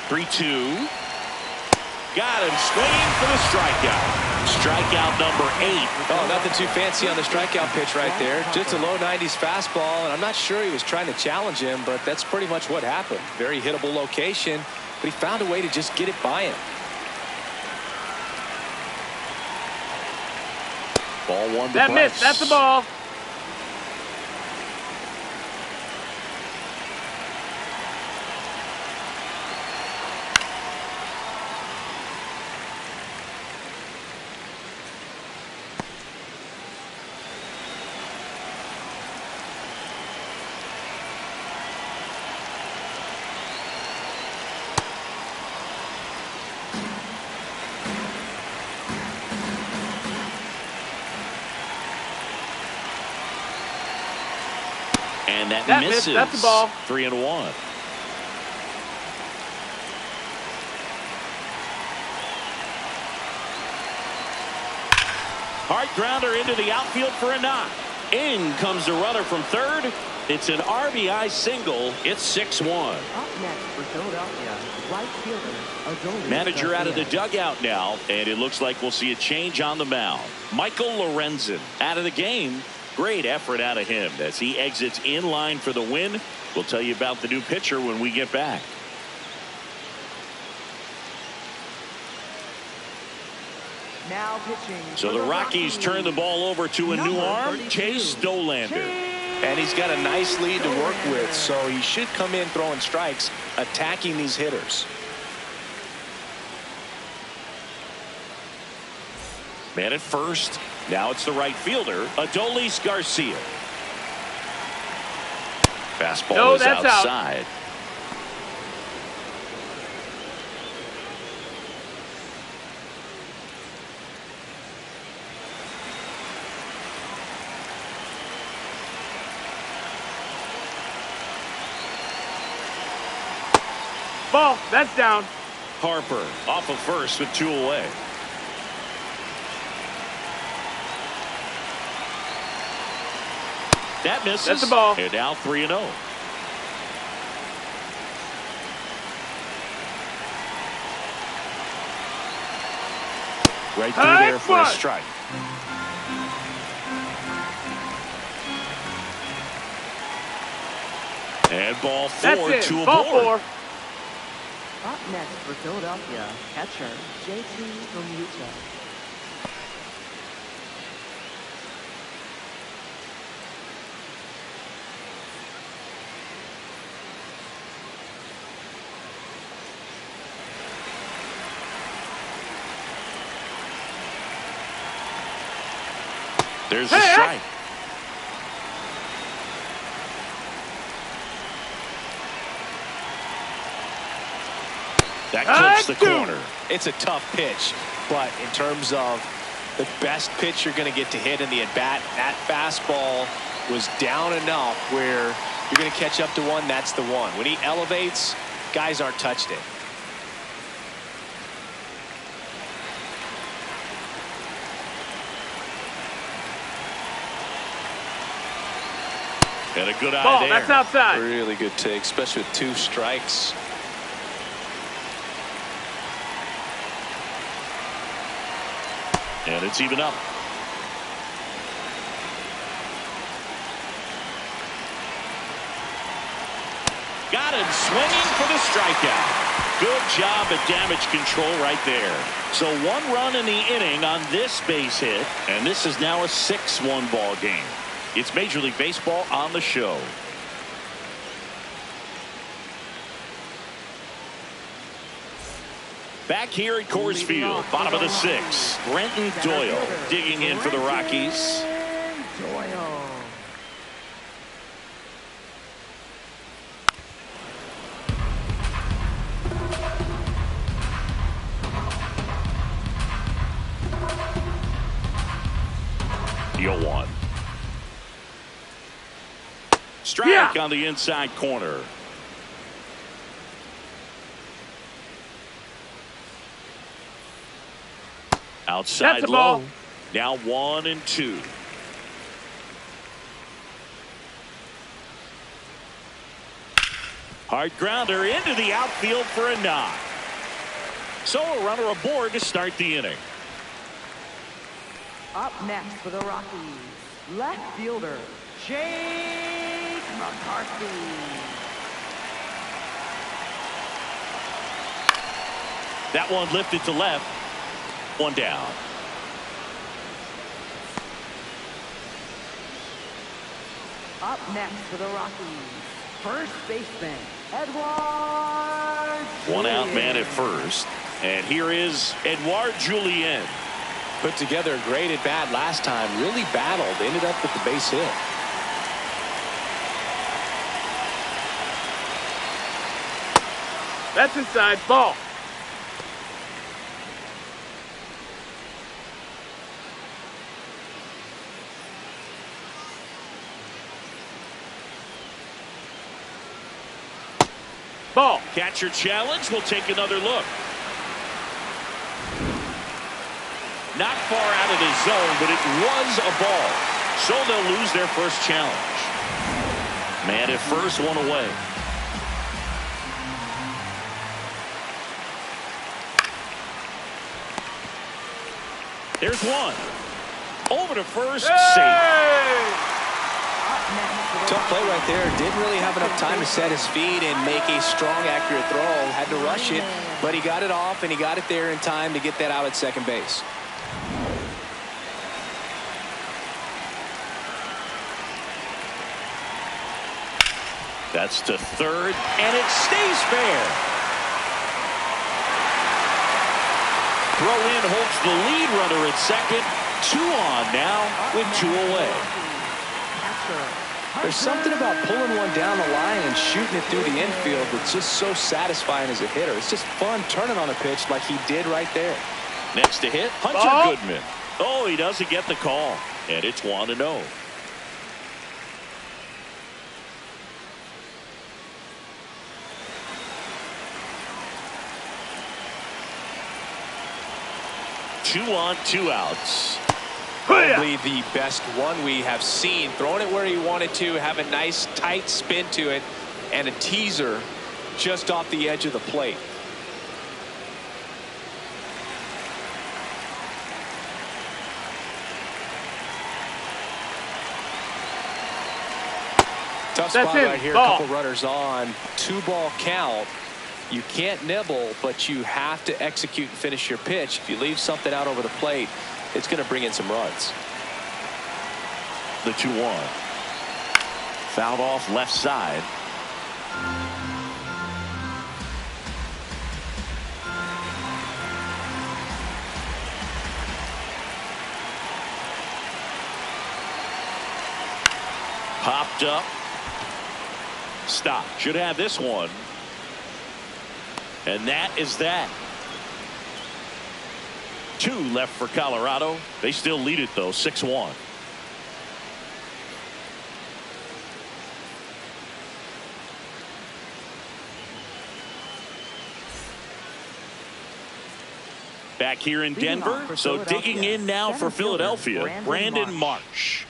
Three-two. Got him swinging for the strikeout. Strikeout number 8. Oh, nothing too fancy on the strikeout pitch right there. Just a low 90s fastball, and I'm not sure he was trying to challenge him, but that's pretty much what happened. Very hittable location, but he found a way to just get it by him. Ball 1 to That Bryce. missed. That's the ball. And that missed. misses. That's the ball. 3-1. Hard grounder into the outfield for a knock. In comes the runner from third. It's an RBI single. It's 6-1. Up next for Philadelphia, right fielder, Adolis Manager out of the Garcia. dugout now, and it looks like we'll see a change on the mound. Michael Lorenzen out of the game. Great effort out of him as he exits in line for the win. We'll tell you about the new pitcher when we get back. Now pitching. So for the Rockies turn the ball over to a new Number arm, 32. Chase Dollander. And he's got a nice lead to work with, so he should come in throwing strikes, attacking these hitters. Man at first. Now it's the right fielder, Adolis Garcia. Fastball No, is that's out. outside. Ball. That's down. Harper off of first with 2 away. That misses. That's the ball. And now 3-0. Right through there for a strike. And ball 4 That's to it. a Ball board. 4. Up next for Philadelphia, catcher JT Realmuto. There's a strike. That clips the corner. It's a tough pitch, but in terms of the best pitch you're going to get to hit in the at-bat, that fastball was down enough where you're going to catch up to one. That's the one. When he elevates, guys aren't touched it. And a good eye Ball. there. That's outside. Really good take, especially with 2 strikes. And it's even up. Got him swinging for the strikeout. Good job at damage control right there. So 1 run in the inning on this base hit, and this is now a 6-1 ball game. It's Major League Baseball on the show. Back here at Coors Field, bottom of the 6th, Brenton Doyle digging in for the Rockies. Doyle. Deal 1. Strike on the inside corner. Outside That's a low. ball. Now 1-2. Hard grounder into the outfield for a knock. So a runner aboard to start the inning. Up next for the Rockies, left fielder, Jake McCarthy. That one lifted to left. One down. Up next for the Rockies, first baseman, Edouard. One out man at first. And here is Edouard Julien. Put together a great at bat last time. Really battled. Ended up with the base hit. That's inside. Ball. Ball. Catcher challenge. We'll take another look. Not far out of the zone, but it was a ball. So they'll lose their first challenge. Man at first, one away. There's one. Over to first. Safe. Tough play right there. Didn't really have enough time to set his feet and make a strong, accurate throw. Had to rush it, but he got it off, and he got it there in time to get that out at second base. That's to third, and it stays fair. Throw in holds the lead runner at second. 2 on now with 2 away. There's something about pulling one down the line and shooting it through the infield that's just so satisfying as a hitter. It's just fun turning on a pitch like he did right there. Next to hit, Hunter Goodman. Oh, he doesn't get the call, and it's 1-0. Two on, 2 outs. Probably the best one we have seen. Throwing it where he wanted to, have a nice tight spin to it, and a teaser just off the edge of the plate. Tough spot right here. A couple runners on. 2-ball count. You can't nibble, but you have to execute and finish your pitch. If you leave something out over the plate, it's going to bring in some runs. The 2-1. Fouled off left side. Popped up. Stop. Should have this one. And that is that. 2 left for Colorado. They still lead it, though, 6-1. Back here in Denver, so digging in now for Philadelphia, Brandon Marsh.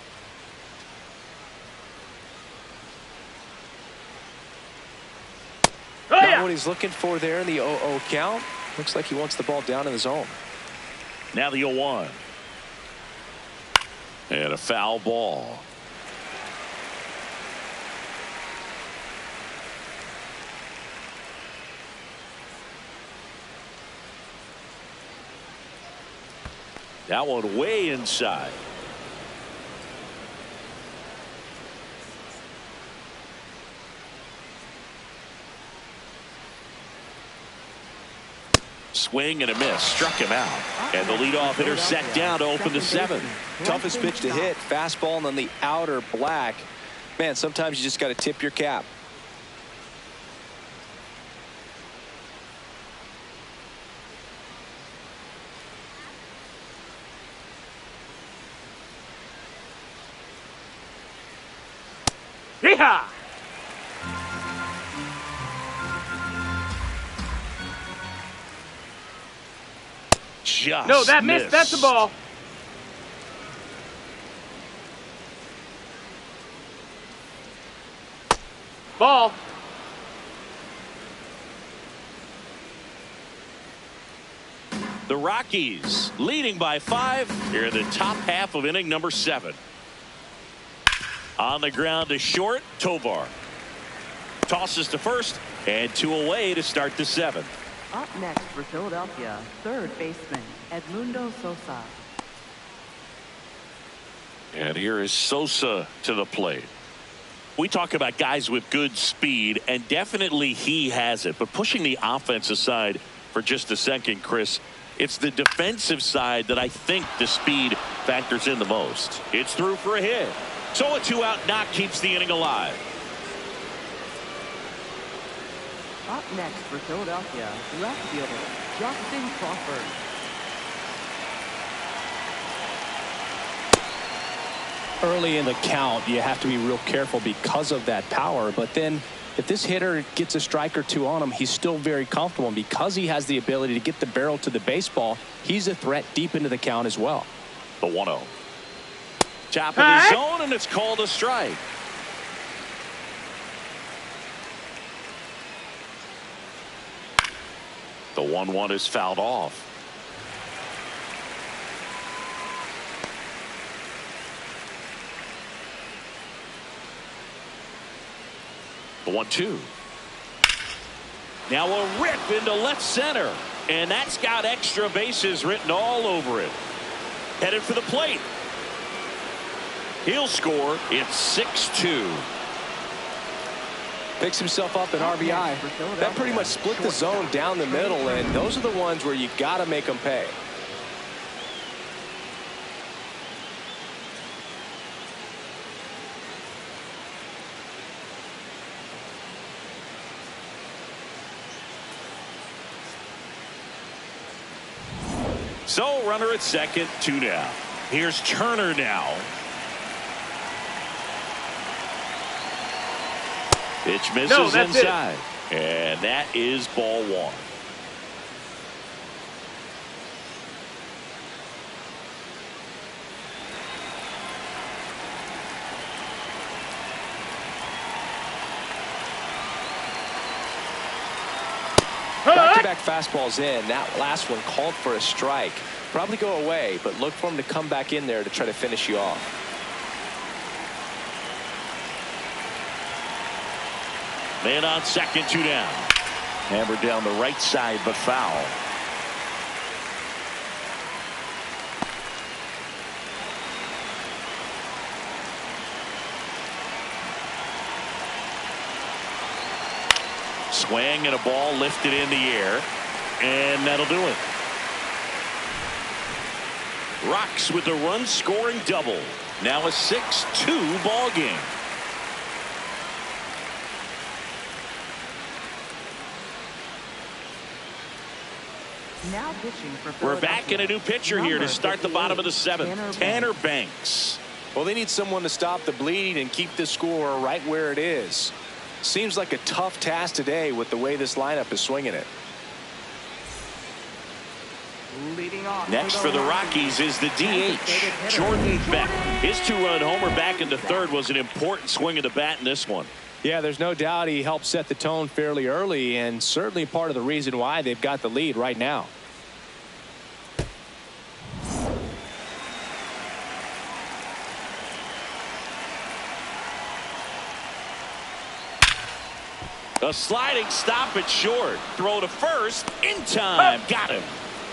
Not what he's looking for there in the 0-0 count. Looks like he wants the ball down in the zone. Now the 0-1. And a foul ball. That one way inside. Swing and a miss. Struck him out. And the leadoff hitter set down to open the 7th. Toughest pitch to hit. Fastball and then the outer black. Man, sometimes you just got to tip your cap. Yeehaw! No, that missed. That's the ball. Ball. The Rockies leading by 5 here in the top half of inning number 7. On the ground to short, Tovar. Tosses to first, and 2 away to start the 7th. Up next for Philadelphia, third baseman Edmundo Sosa. And here is Sosa to the plate. We talk about guys with good speed, and definitely he has it. But pushing the offense aside for just a second, Chris, it's the defensive side that I think the speed factors in the most. It's through for a hit. So a 2-out knock keeps the inning alive. Up next for Philadelphia, left fielder Justin Crawford. Early in the count, you have to be real careful because of that power. But then if this hitter gets a strike or two on him, he's still very comfortable. And because he has the ability to get the barrel to the baseball, he's a threat deep into the count as well. The 1-0. Top of the zone, and it's called a strike. The 1-1 is fouled off. The 1-2. Now a rip into left center, and that's got extra bases written all over it. Headed for the plate. He'll score. It's 6-2. Picks himself up an RBI. That pretty much split the zone down the middle, and those are the ones where you got to make them pay. So runner at second, 2 down. Here's Turner now. Pitch misses inside. And that is ball 1. Back-to-back fastballs in. That last one called for a strike. Probably go away, but look for him to come back in there to try to finish you off. Man on second, 2 down. Hammered down the right side, but foul. Swing and a ball lifted in the air, and that'll do it. Rocks with a run-scoring double. Now a 6-2 ball game. Now pitching for We're back in a new pitcher here to start the bottom of the 7th. Tanner Banks. Well, they need someone to stop the bleed and keep the score right where it is. Seems like a tough task today with the way this lineup is swinging it. leading off. Next for the Rockies is the DH, Jordan Beck. His 2-run homer back into third was an important swing of the bat in this one. Yeah, there's no doubt he helped set the tone fairly early, and certainly part of the reason why they've got the lead right now. A sliding stop at short. Throw to first in time. Got him.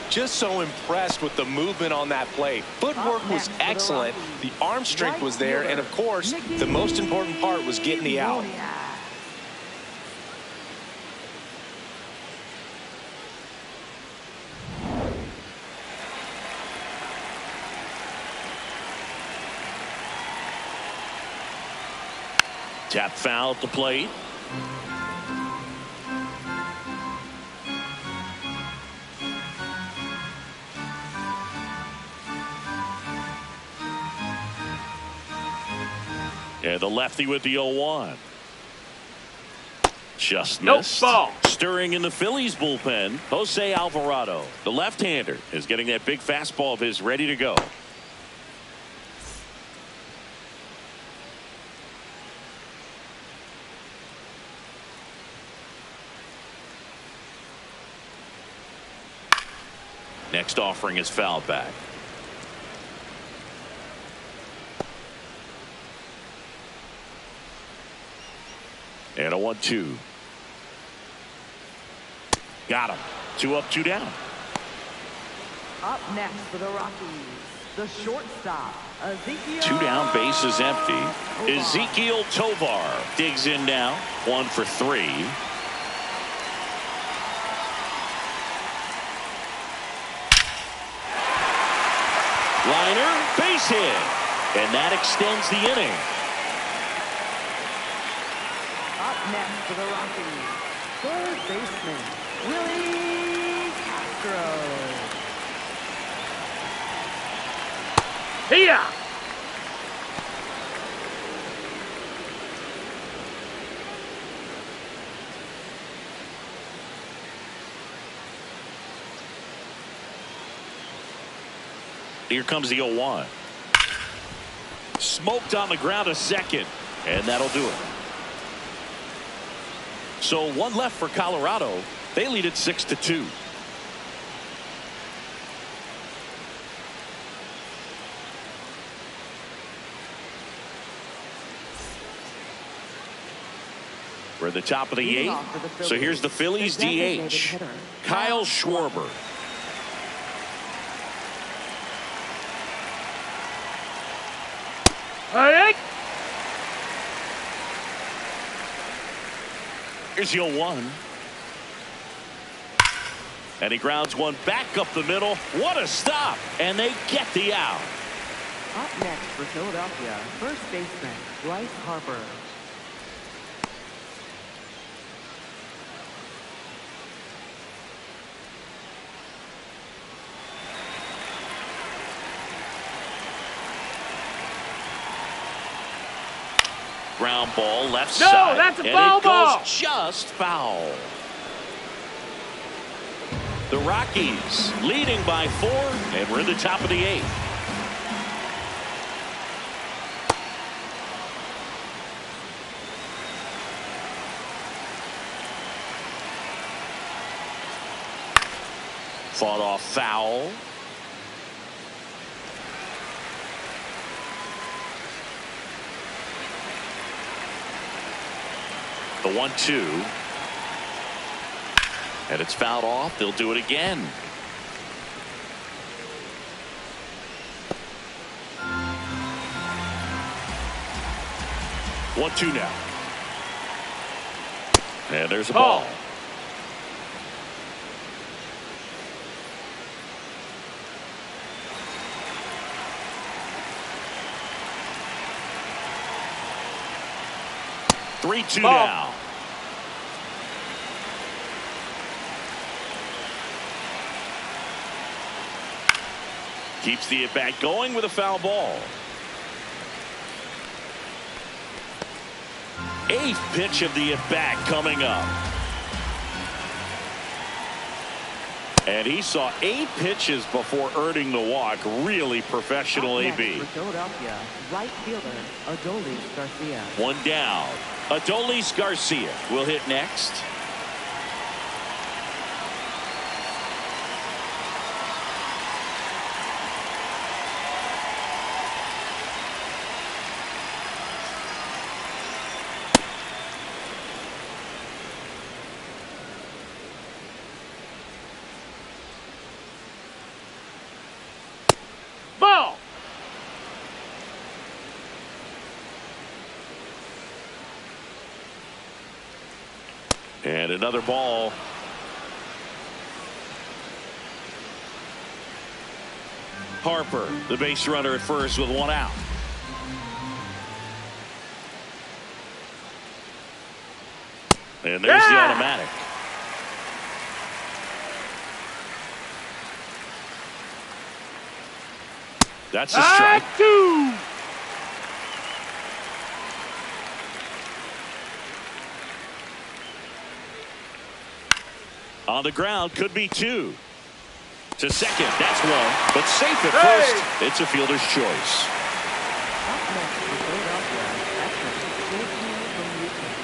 Just so impressed with the movement on that play. Footwork was excellent. The arm strength was there. And, of course, the most important part was getting the out. Tap foul at the plate. And the lefty with the 0-1. Just missed. Ball. Stirring in the Phillies bullpen, Jose Alvarado. The left-hander is getting that big fastball of his ready to go. Next offering is fouled back. And a 1-2. Got him. 2 up, 2 down. Up next for the Rockies, the shortstop, Ezekiel. 2 down, base is empty. Tovar. Ezekiel Tovar digs in now. 1 for 3. Liner, base hit. And that extends the inning. Up next for the Rockies, third baseman, Willie Castro. Here. Here comes the 0-1. Smoked on the ground a second, and that'll do it. So 1 left for Colorado. They lead it 6-2. We're at the top of the Leading 8th. off for the Phillies, So here's the Phillies the designated DH, hitter, Kyle Schwarber. Hey. Here's the 0-1. And he grounds one back up the middle. What a stop. And they get the out. Up next for Philadelphia, first baseman, Bryce Harper. Ground ball left No, side. that's a and foul it ball. goes just foul. The Rockies leading by 4, and we're in the top of the 8th. Fought off foul. The 1-2. And it's fouled off. They'll do it again. One, 2 now. And there's a ball. Three, 2 now. Keeps the at-bat going with a foul ball. 8th pitch of the at-bat coming up. And he saw 8 pitches before earning the walk. Really professional Up AB. next for Philadelphia, right fielder, Adolis Garcia. 1 down. Adolis Garcia will hit next. Ball. And another ball. Harper, the base runner at first with 1 out. And there's the automatic. That's a strike. 2. On the ground, could be 2. To second, that's 1. But safe at Hey! first. It's a fielder's choice. Up next for Philadelphia, veteran, JT from Utah.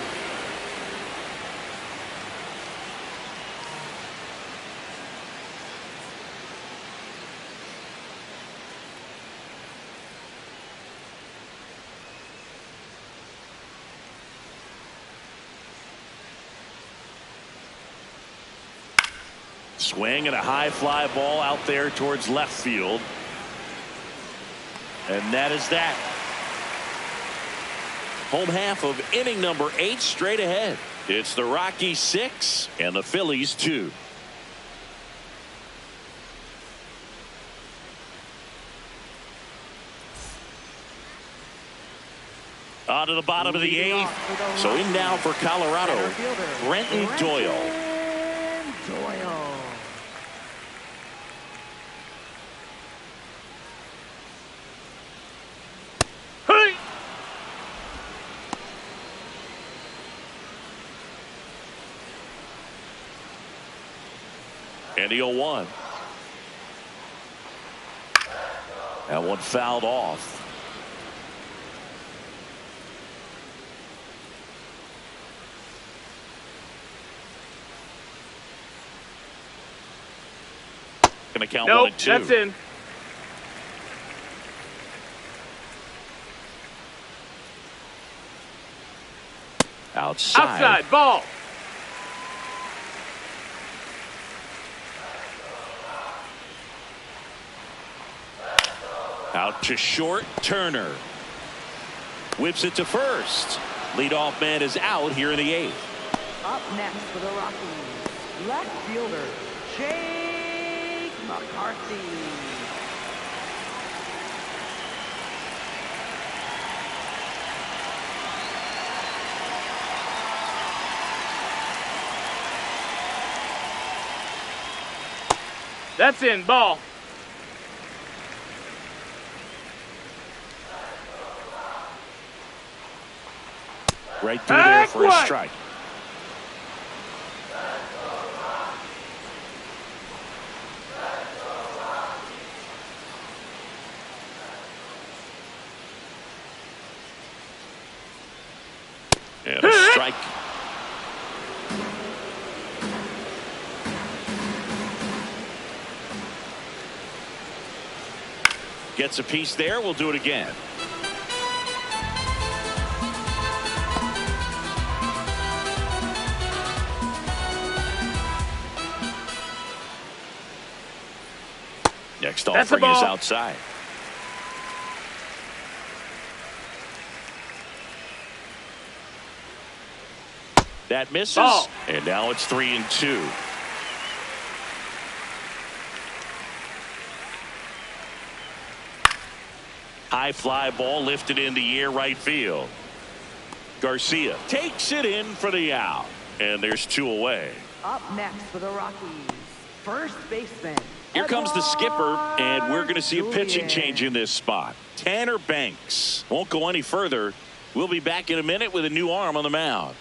Swing and a high fly ball out there towards left field. And that is that. Home half of inning number 8 straight ahead. It's the Rockies 6 and the Phillies 2. On to the bottom of the 8th. So in now for Colorado, Brenton Doyle. And the 0-1. That one fouled off. Going to count 1 and 2. That's in. Outside. Ball. Out to short. Turner whips it to first. Leadoff man is out here in the 8th. Up next for the Rockies, left fielder Jake McCarthy. That's in. Ball. Right through there for a strike. And a strike. Gets a piece there. We'll do it again. Next offering is outside. That misses. Ball. And now it's 3-2. High fly ball lifted in the air right field. Garcia takes it in for the out. And there's 2 away. Up next for the Rockies, first baseman. Here comes the skipper, and we're going to see a pitching change in this spot. Tanner Banks won't go any further. We'll be back in a minute with a new arm on the mound.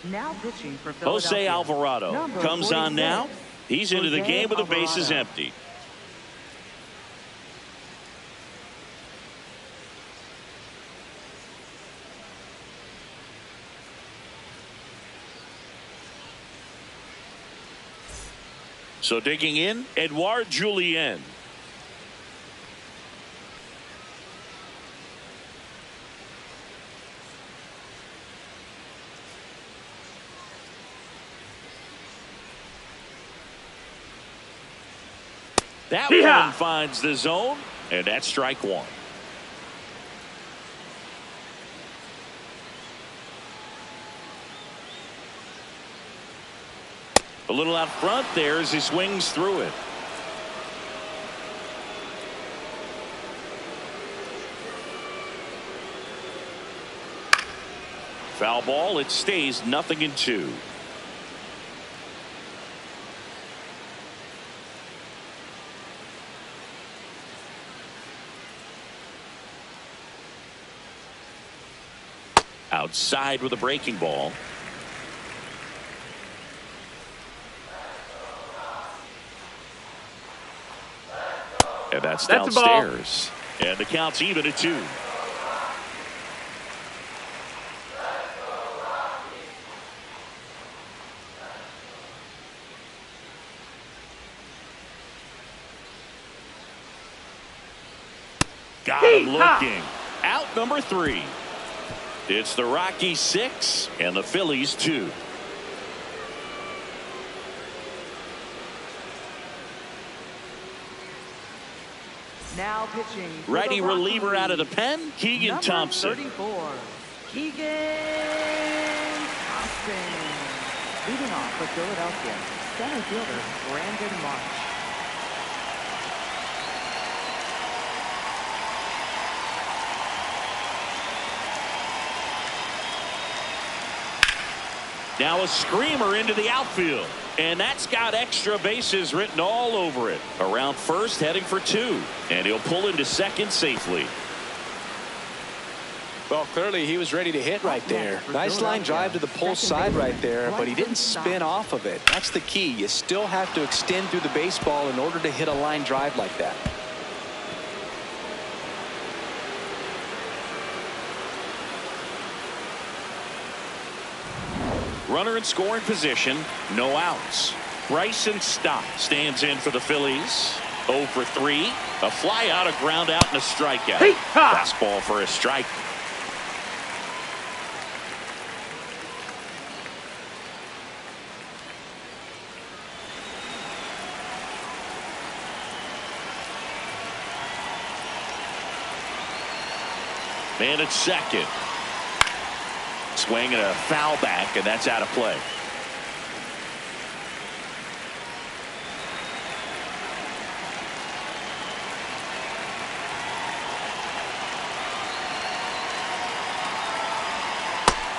Now pitching for Jose Philadelphia, Alvarado number comes on 46. now. He's into the Jose game with the bases Alvarado. empty. So digging in, Edouard Julien. That one finds the zone, and that's strike 1. A little out front there as he swings through it. Foul ball. It stays 0-2. Outside with a breaking ball. And that's downstairs. And the count's even at 2. Got him looking. Out number 3. It's the Rockies 6 and the Phillies 2. Now pitching. Righty reliever out of the pen, Keegan Number Thompson. 34, Keegan Thompson. Leading off for Philadelphia, center fielder Brandon Marsh. Now a screamer into the outfield. And that's got extra bases written all over it. Around first, heading for 2. And he'll pull into second safely. Well, clearly he was ready to hit right there. Nice line drive to the pull side right there, but he didn't spin off of it. That's the key. You still have to extend through the baseball in order to hit a line drive like that. Runner in scoring position, no outs. Bryson Stott stands in for the Phillies. 0 for 3. A fly out, a ground out, and a strikeout. Fastball for a strike. Man at second. Swing and a foul back, and that's out of play.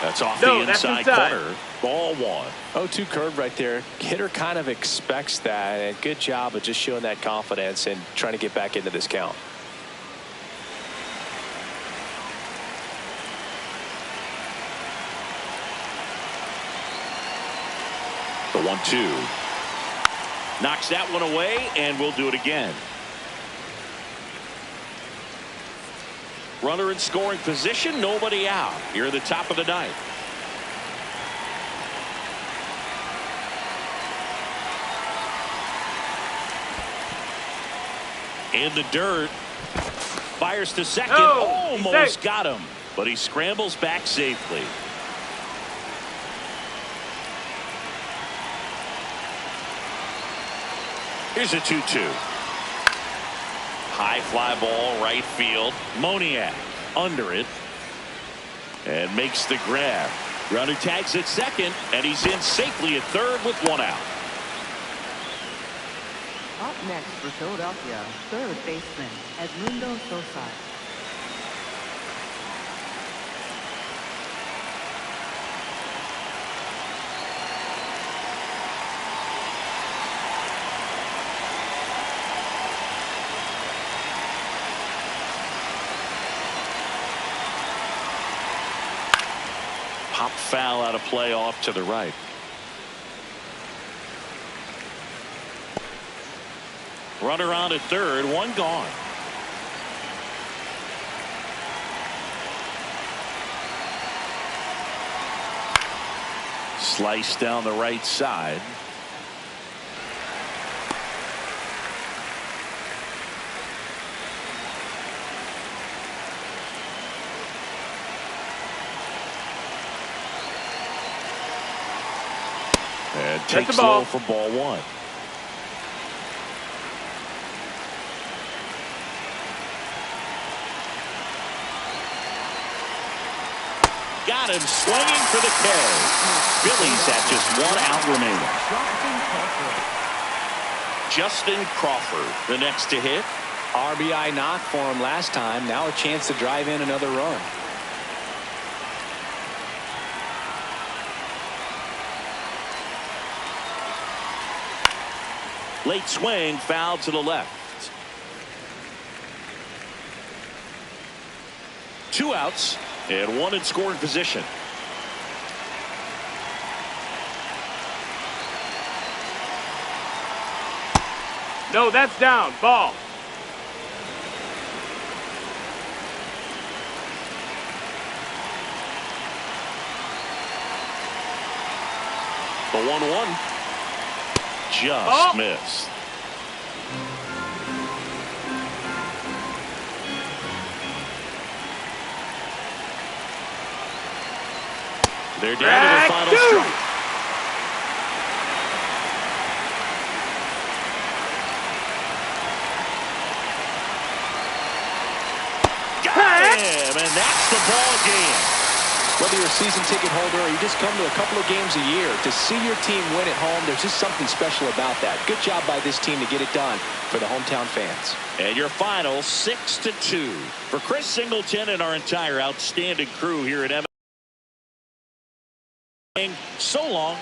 That's off the inside corner. Ball 1. 0-2 curve right there. Hitter kind of expects that, and good job of just showing that confidence and trying to get back into this count. The 1-2. Knocks that one away, and we'll do it again. Runner in scoring position, nobody out. Here at the top of the ninth. In the dirt. Fires to second. Almost got him. But he scrambles back safely. Here's a 2-2. High fly ball, right field. Moniak under it. And makes the grab. Runner tags at second, and he's in safely at third with 1 out. Up next for Philadelphia, third baseman Edmundo Sosa. Pop foul out of play off to the right. Runner on at third, 1 gone. Slice down the right side. And takes low for ball 1. Got him swinging for the K. Phillies have just 1 out remaining. Justin Crawford, the next to hit. RBI knock for him last time. Now a chance to drive in another run. Late swing, foul to the left. 2 outs and 1 in scoring position. No, that's down. Ball. The 1-1. Just missed. They're down to their final strike. Got him, and that's the ball game. Whether you're a season ticket holder or you just come to a couple of games a year, to see your team win at home, there's just something special about that. Good job by this team to get it done for the hometown fans. And your final 6-2. For Chris Singleton and our entire outstanding crew here at MLB. So long.